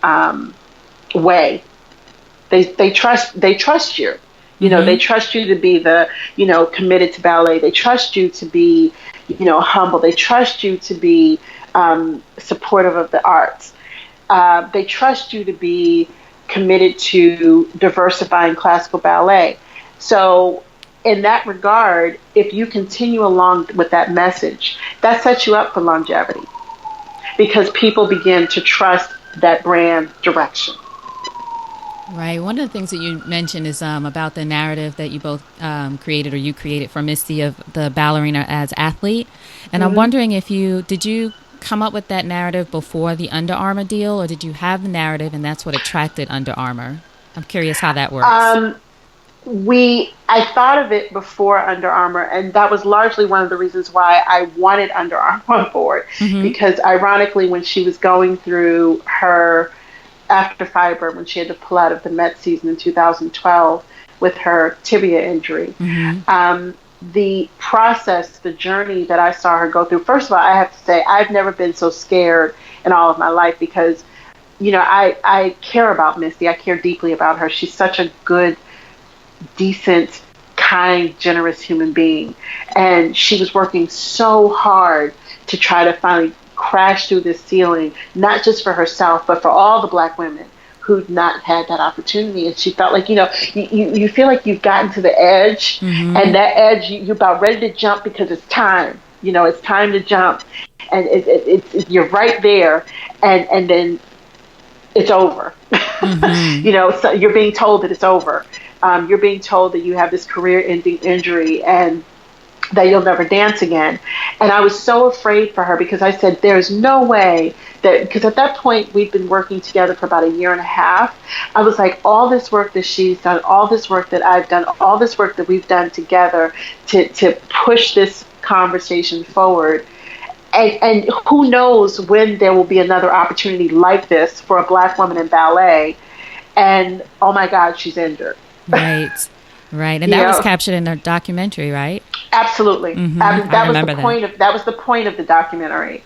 way. They trust you. They trust you to be the, committed to ballet. They trust you to be, humble. They trust you to be supportive of the arts. They trust you to be committed to diversifying classical ballet. So in that regard, if you continue along with that message, that sets you up for longevity because people begin to trust that brand direction. Right. One of the things that you mentioned is about the narrative that you both created or you created for Misty of the ballerina as athlete. And I'm wondering did you come up with that narrative before the Under Armour deal, or did you have the narrative and that's what attracted Under Armour? I'm curious how that works. I thought of it before Under Armour, and that was largely one of the reasons why I wanted Under Armour on board. Because ironically, when she was going through her after fiber, when she had to pull out of the Met season in 2012 with her tibia injury, the process, the journey that I saw her go through, first of all, I have to say, I've never been so scared in all of my life because, I care about Misty. I care deeply about her. She's such a good, decent, kind, generous human being. And she was working so hard to try to finally crash through this ceiling, not just for herself, but for all the Black women who'd not had that opportunity. And she felt like, you feel like you've gotten to the edge, and that edge, you're about ready to jump because it's time. It's time to jump. And you're right there, and then it's over. So you're being told that it's over. You're being told that you have this career-ending injury and that you'll never dance again. And I was so afraid for her because I said, there's no way because at that point we'd been working together for about a year and a half. I was like, all this work that she's done, all this work that I've done, all this work that we've done together to push this conversation forward. And who knows when there will be another opportunity like this for a Black woman in ballet. And oh my God, she's injured. Right. And that was captured in the documentary, right? Absolutely. That was the point of the documentary,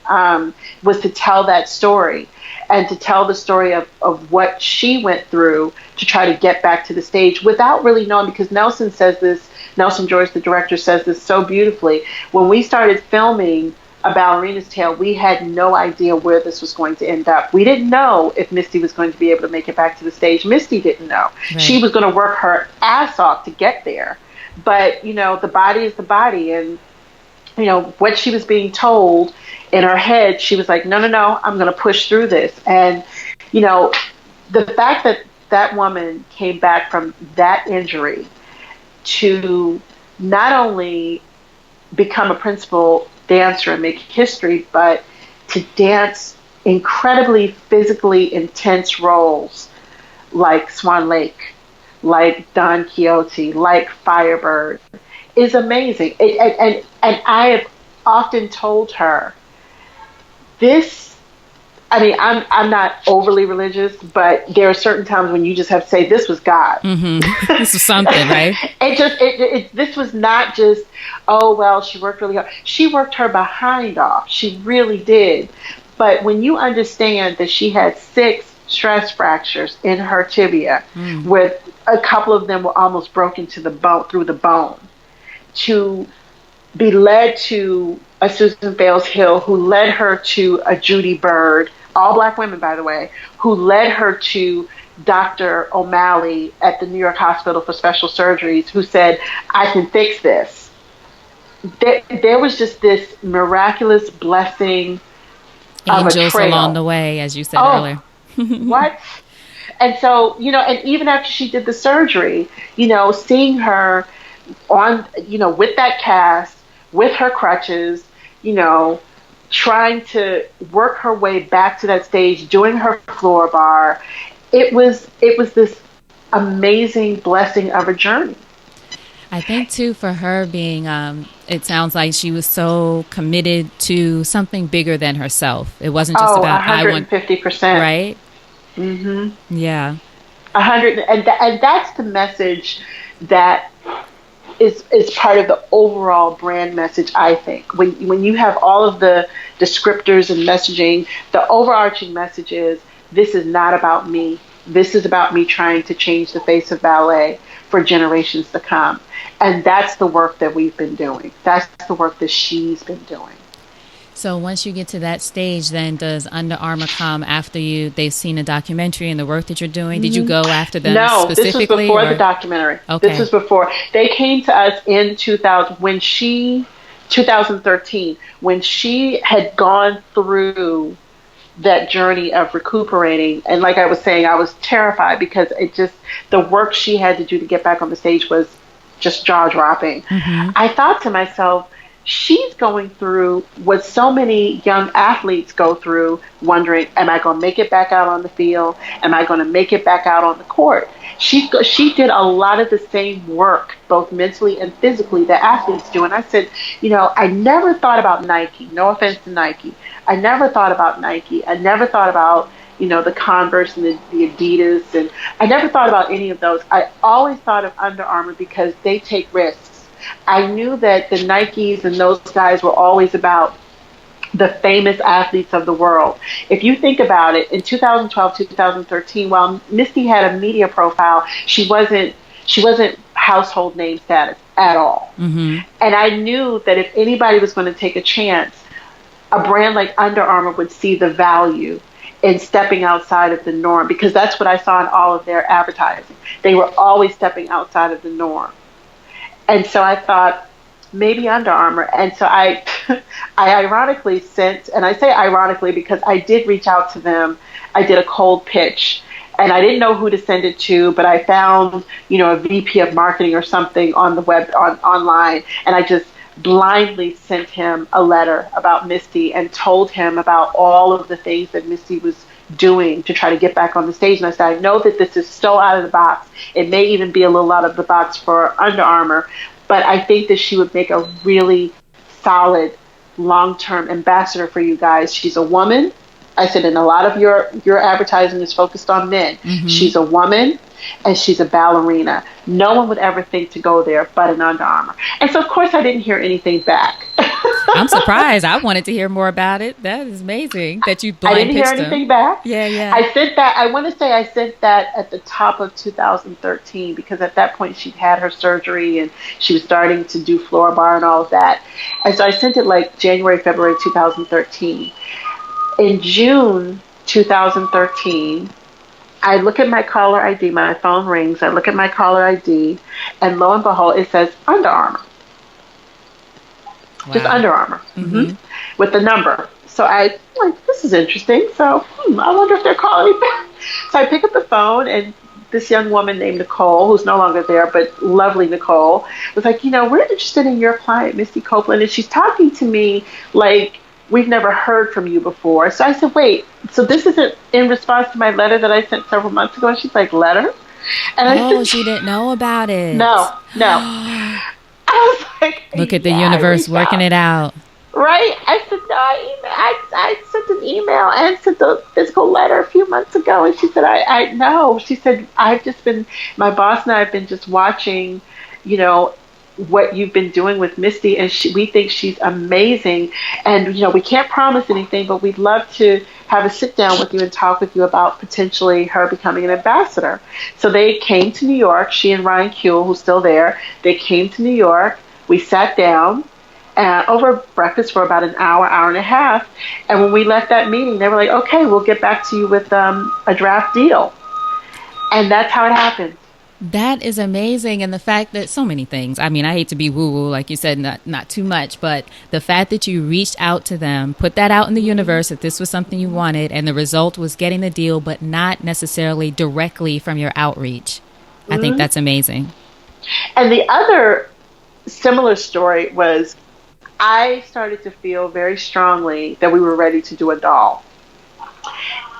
was to tell that story and to tell the story of what she went through to try to get back to the stage without really knowing, because Nelson George, the director, says this so beautifully. When we started filming A Ballerina's Tale, we had no idea where this was going to end up. We didn't know if Misty was going to be able to make it back to the stage. Misty didn't know. Right. She was going to work her ass off to get there. But, the body is the body. And, what she was being told in her head, she was like, no, I'm going to push through this. And, the fact that that woman came back from that injury to not only become a principal dancer and make history, but to dance incredibly physically intense roles like Swan Lake, like Don Quixote, like Firebird, is amazing. And I have often told her this. I mean, I'm not overly religious, but there are certain times when you just have to say, this was God. Mm-hmm. This was something, right? This was not just, oh, well, she worked really hard. She worked her behind off. She really did. But when you understand that she had 6 stress fractures in her tibia, with a couple of them were almost broken to the bone, through the bone, to be led to a Susan Fales Hill, who led her to a Judy Bird, all Black women, by the way, who led her to Dr. O'Malley at the New York Hospital for Special Surgeries, who said, I can fix this. There was just this miraculous blessing of a Angels trail along the way, as you said earlier. What? And so, and even after she did the surgery, seeing her on, with that cast, with her crutches, trying to work her way back to that stage, doing her floor bar, it was this amazing blessing of a journey. I think too, for her being, it sounds like she was so committed to something bigger than herself. It wasn't just about 150%, right? Mm-hmm. Yeah, 100, and that's the message that is part of the overall brand message. I think when you have all of the descriptors and messaging, the overarching message is, this is not about me. This is about me trying to change the face of ballet for generations to come. And that's the work that we've been doing. That's the work that she's been doing. So once you get to that stage, then does Under Armour come after they've seen a documentary and the work that you're doing? Did you go after them specifically? No, this was before the documentary. Okay. This was before. They came to us in 2013, when she had gone through that journey of recuperating. And like I was saying, I was terrified because the work she had to do to get back on the stage was just jaw-dropping. Mm-hmm. I thought to myself, she's going through what so many young athletes go through, wondering, am I going to make it back out on the field? Am I going to make it back out on the court? She did a lot of the same work, both mentally and physically, that athletes do. And I said, I never thought about Nike. No offense to Nike. I never thought about Nike. I never thought about, the Converse and the Adidas. And I never thought about any of those. I always thought of Under Armour because they take risks. I knew that the Nikes and those guys were always about the famous athletes of the world. If you think about it, in 2012, 2013, while Misty had a media profile, she wasn't household name status at all. Mm-hmm. And I knew that if anybody was going to take a chance, a brand like Under Armour would see the value in stepping outside of the norm, because that's what I saw in all of their advertising. They were always stepping outside of the norm. And so I thought, maybe Under Armour. And so I ironically sent, and I say ironically because I did reach out to them. I did a cold pitch, and I didn't know who to send it to, but I found, a VP of marketing or something on the web, online, and I just blindly sent him a letter about Misty and told him about all of the things that Misty was doing to try to get back on the stage. And I said, I know that this is so out of the box. It may even be a little out of the box for Under Armour, but I think that she would make a really solid long-term ambassador for you guys. She's a woman. I said, and a lot of your advertising is focused on men. Mm-hmm. She's a woman, and she's a ballerina. No one would ever think to go there but an Under Armour. And so, of course, I didn't hear anything back. I'm surprised. I wanted to hear more about it. That is amazing that you blind pitched them. I didn't hear anything back. Yeah. I sent that. I want to say I sent that at the top of 2013, because at that point she'd had her surgery and she was starting to do floor bar and all of that. And so I sent it like January, February 2013. In June 2013, I look at my caller ID. My phone rings. I look at my caller ID, and lo and behold, it says Under Armour. Wow. Just Under Armour, mm-hmm. with the number. So I like, this is interesting. So I wonder if they're calling me back. So I pick up the phone, and this young woman named Nicole, who's no longer there, but lovely Nicole, was like, we're interested in your client, Misty Copeland, and she's talking to me like, we've never heard from you before. So I said, wait, so this isn't in response to my letter that I sent several months ago? And she's like, letter? And I said, she didn't know about it. No. I was like, look at the universe working it out. Right? I said, no, I sent an email and sent the physical letter a few months ago. And she said, I know. She said, my boss and I have been just watching, what you've been doing with Misty, and we think she's amazing. And, we can't promise anything, but we'd love to have a sit down with you and talk with you about potentially her becoming an ambassador. So they came to New York, she and Ryan Kuehl, who's still there. They came to New York. We sat down over breakfast for about an hour and a half. And when we left that meeting, they were like, okay, we'll get back to you with a draft deal. And that's how it happened. That is amazing. And the fact that so many things, I mean, I hate to be woo-woo, like you said, not too much, but the fact that you reached out to them, put that out in the universe that this was something you wanted, and the result was getting the deal, but not necessarily directly from your outreach. Mm-hmm. I think that's amazing. And the other similar story was I started to feel very strongly that we were ready to do a doll.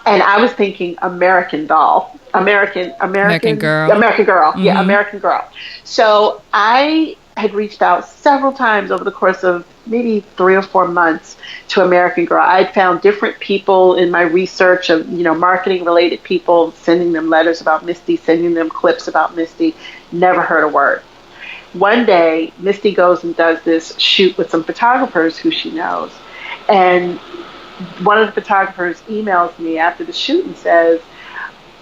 And I was thinking American doll. American girl. Mm-hmm. Yeah, American girl. So I had reached out several times over the course of maybe 3 or 4 months to American Girl. I had found different people in my research of, marketing related people, sending them letters about Misty, sending them clips about Misty, never heard a word. One day, Misty goes and does this shoot with some photographers who she knows. And one of the photographers emails me after the shoot and says,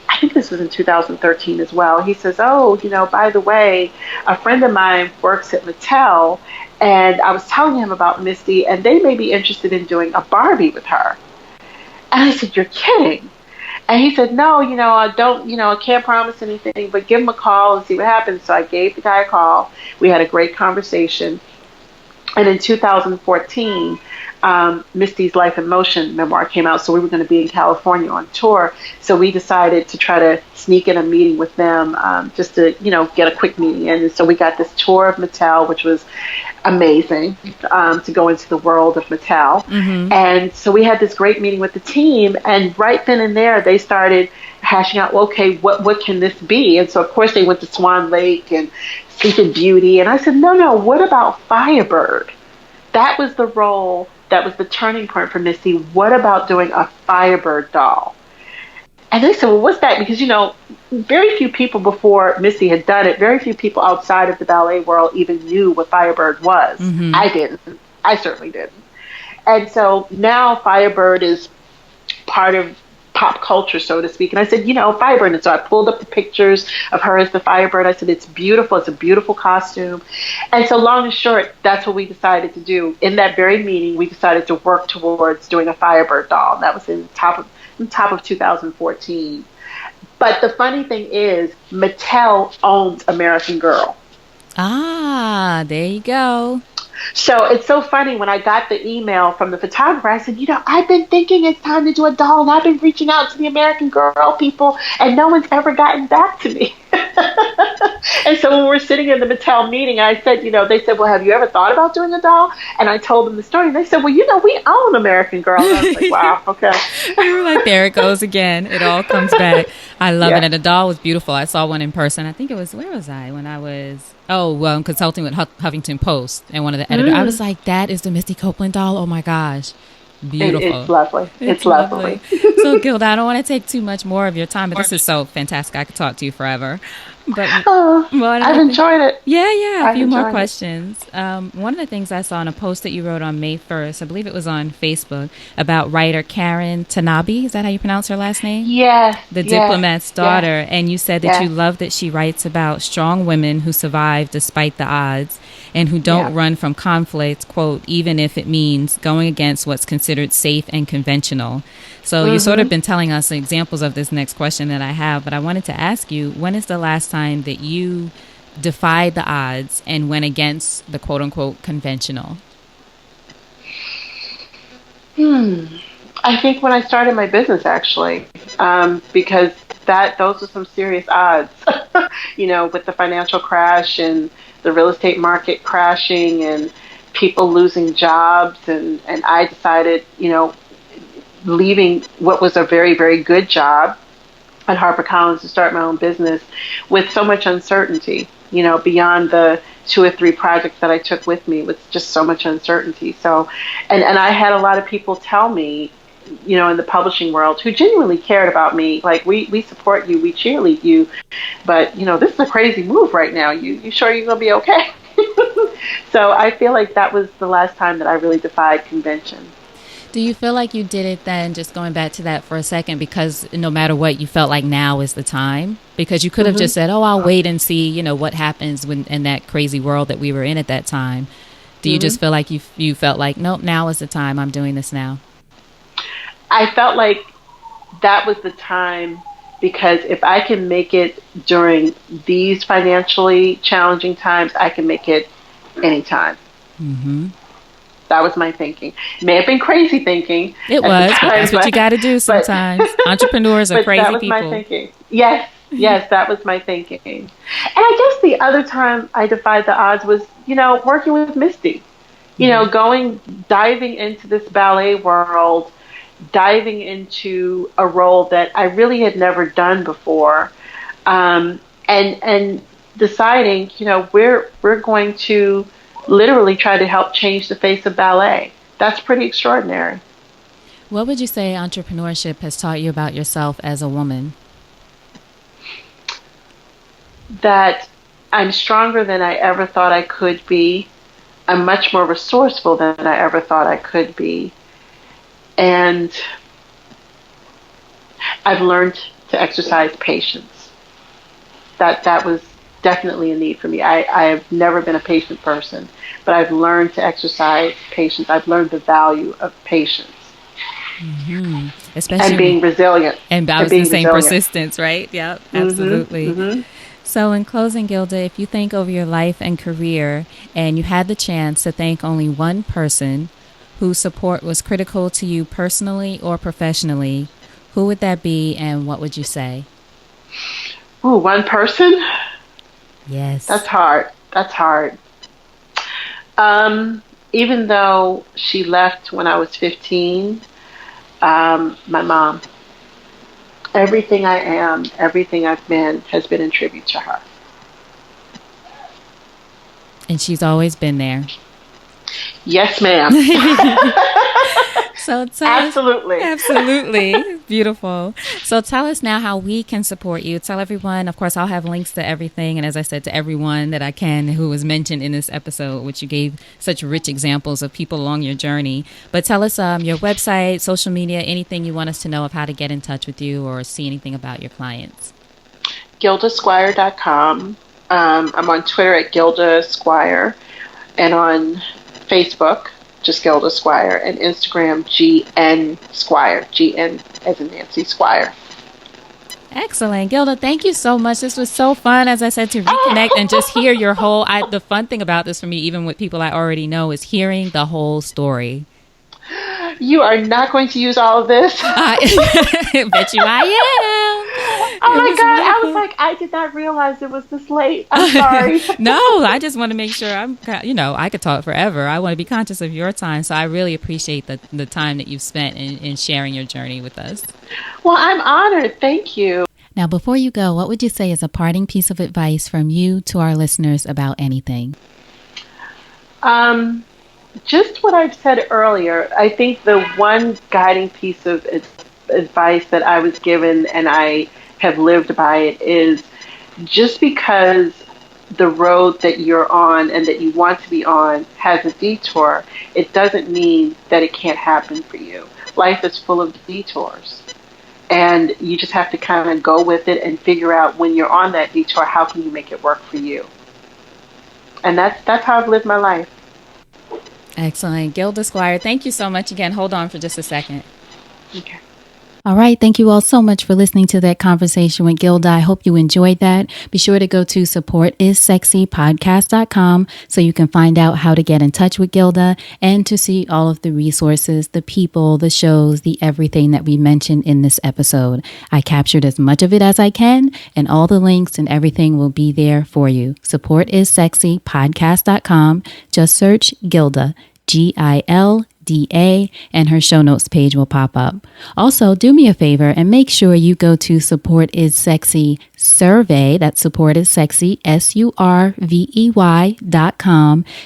I think this was in 2013 as well. He says, by the way, a friend of mine works at Mattel, and I was telling him about Misty, and they may be interested in doing a Barbie with her. And I said, you're kidding. And he said, no, I don't, I can't promise anything, but give him a call and see what happens. So I gave the guy a call. We had a great conversation. And in 2014, Misty's Life in Motion memoir came out, so we were going to be in California on tour. So we decided to try to sneak in a meeting with them, just to, get a quick meeting. And so we got this tour of Mattel, which was amazing, to go into the world of Mattel. Mm-hmm. And so we had this great meeting with the team, and right then and there, they started hashing out, okay, what can this be? And so, of course, they went to Swan Lake and Sleeping Beauty. And I said, no, what about Firebird? That was the role, that was the turning point for Misty. What about doing a Firebird doll? And they said, well, what's that? Because, very few people before Misty had done it, very few people outside of the ballet world even knew what Firebird was. Mm-hmm. I didn't. I certainly didn't. And so now Firebird is part of pop culture, so to speak. And I said, Firebird. And so I pulled up the pictures of her as the Firebird. I said, it's beautiful. It's a beautiful costume. And so long and short, that's what we decided to do. In that very meeting, we decided to work towards doing a Firebird doll. And that was in top of 2014. But the funny thing is, Mattel owns American Girl. Ah, there you go. So it's so funny, when I got the email from the photographer, I said, I've been thinking it's time to do a doll, and I've been reaching out to the American Girl people, and no one's ever gotten back to me. And so when we're sitting in the Mattel meeting, I said, they said, well, have you ever thought about doing a doll? And I told them the story, and they said, well, we own American Girl. And I was like, wow, okay. We were like, there it goes again. It all comes back. I love it. And the doll was beautiful. I saw one in person. I think it was, where was I? When I was... consulting with Huffington Post, and one of the editors, I was like, that is the Misty Copeland doll. Oh my gosh. Beautiful. It's lovely. It's lovely. So, Gilda, I don't want to take too much more of your time, but this is so fantastic. I could talk to you forever. But I've enjoyed it. Yeah. A few more questions. One of the things I saw in a post that you wrote on May 1st, I believe it was on Facebook, about writer Karen Tanabe. Is that how you pronounce her last name? Yes. The diplomat's daughter. Yes. And you said that you love that she writes about strong women who survive despite the odds and who don't run from conflicts, quote, even if it means going against what's considered safe and conventional. So you've sort of been telling us examples of this next question that I have, but I wanted to ask you, when is the last time that you defied the odds and went against the quote-unquote conventional? I think when I started my business, actually, because those are some serious odds, with the financial crash and the real estate market crashing and people losing jobs. And I decided, leaving what was a very, very good job at HarperCollins to start my own business with so much uncertainty, beyond the 2 or 3 projects that I took with me, with just so much uncertainty. So, and I had a lot of people tell me, in the publishing world, who genuinely cared about me, like, we support you, we cheerlead you, but, this is a crazy move right now. You sure you're going to be okay? So I feel like that was the last time that I really defied convention. Do you feel like you did it then, just going back to that for a second, because no matter what, you felt like now is the time? Because you could have just said, oh, I'll wait and see, what happens in that crazy world that we were in at that time. Do you just feel like you felt like, nope, now is the time, I'm doing this now? I felt like that was the time, because if I can make it during these financially challenging times, I can make it anytime. Mm-hmm. That was my thinking. It may have been crazy thinking. It was, but that's what you got to do sometimes. Entrepreneurs are crazy people. That was my thinking. Yes, that was my thinking. And I guess the other time I defied the odds was, working with Misty. Diving into this ballet world, diving into a role that I really had never done before, and deciding, we're going to literally try to help change the face of ballet. That's pretty extraordinary. What would you say entrepreneurship has taught you about yourself as a woman? That I'm stronger than I ever thought I could be. I'm much more resourceful than I ever thought I could be. And I've learned to exercise patience. That was definitely a need for me. I have never been a patient person, but I've learned to exercise patience. I've learned the value of patience. Mm-hmm. Especially and being resilient. And I was going to say persistence, right? Yeah, absolutely. Mm-hmm. So in closing, Gilda, if you think over your life and career and you had the chance to thank only one person whose support was critical to you personally or professionally, who would that be and what would you say? Ooh, one person? Yes. That's hard. Even though she left when I was 15, my mom. Everything I am, everything I've been, has been in tribute to her. And she's always been there. Yes, ma'am. So absolutely. Beautiful. So tell us now how we can support you. Tell everyone, of course, I'll have links to everything. And as I said, to everyone that I can who was mentioned in this episode, which you gave such rich examples of people along your journey. But tell us your website, social media, anything you want us to know of how to get in touch with you or see anything about your clients. GildaSquire.com. I'm on Twitter at Gilda Squire, and on Facebook, just Gilda Squire, and Instagram, GN Squire, GN as in Nancy Squire. Excellent. Gilda, thank you so much. This was so fun, as I said, to reconnect and just hear your whole, the fun thing about this for me, even with people I already know, is hearing the whole story. You are not going to use all of this? I bet you I am. Oh my God. Wonderful. I was like, I did not realize it was this late. I'm sorry. No, I just want to make sure I could talk forever. I want to be conscious of your time. So I really appreciate the time that you've spent in sharing your journey with us. Well, I'm honored. Thank you. Now, before you go, what would you say is a parting piece of advice from you to our listeners about anything? Just what I've said earlier. I think the one guiding piece of advice that I was given, and I have lived by it, is just because the road that you're on and that you want to be on has a detour, it doesn't mean that it can't happen for you. Life is full of detours. And you just have to kind of go with it and figure out, when you're on that detour, how can you make it work for you? And that's how I've lived my life. Excellent. Gilda Squire, thank you so much again. Hold on for just a second. Okay. All right. Thank you all so much for listening to that conversation with Gilda. I hope you enjoyed that. Be sure to go to supportissexypodcast.com so you can find out how to get in touch with Gilda and to see all of the resources, the people, the shows, the everything that we mentioned in this episode. I captured as much of it as I can, and all the links and everything will be there for you. Supportissexypodcast.com. Just search Gilda, Gilda, and her show notes page will pop up. Also, do me a favor and make sure you go to Support is Sexy survey. That's Support is Sexy, SURVEY.com,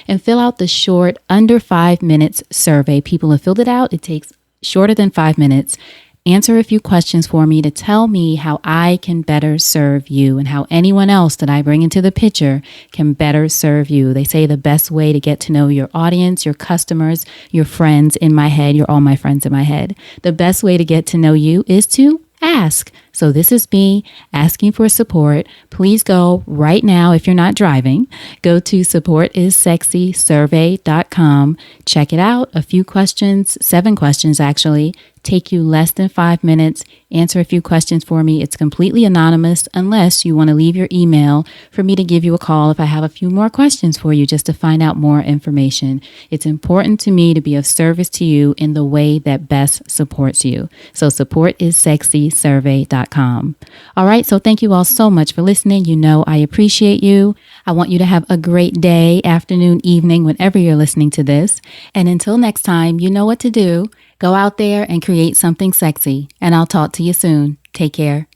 and fill out the short under 5 minutes survey. People have filled it out. It takes shorter than 5 minutes. Answer a few questions for me to tell me how I can better serve you and how anyone else that I bring into the picture can better serve you. They say the best way to get to know your audience, your customers, your friends in my head, you're all my friends in my head. The best way to get to know you is to ask. So this is me asking for support. Please go right now, if you're not driving, go to supportissexysurvey.com. Check it out. A few questions, 7 questions actually. Take you less than 5 minutes. Answer a few questions for me. It's completely anonymous unless you want to leave your email for me to give you a call if I have a few more questions for you just to find out more information. It's important to me to be of service to you in the way that best supports you. So supportissexysurvey.com. All right. So thank you all so much for listening. You know, I appreciate you. I want you to have a great day, afternoon, evening, whenever you're listening to this. And until next time, you know what to do. Go out there and create something sexy, and I'll talk to you soon. Take care.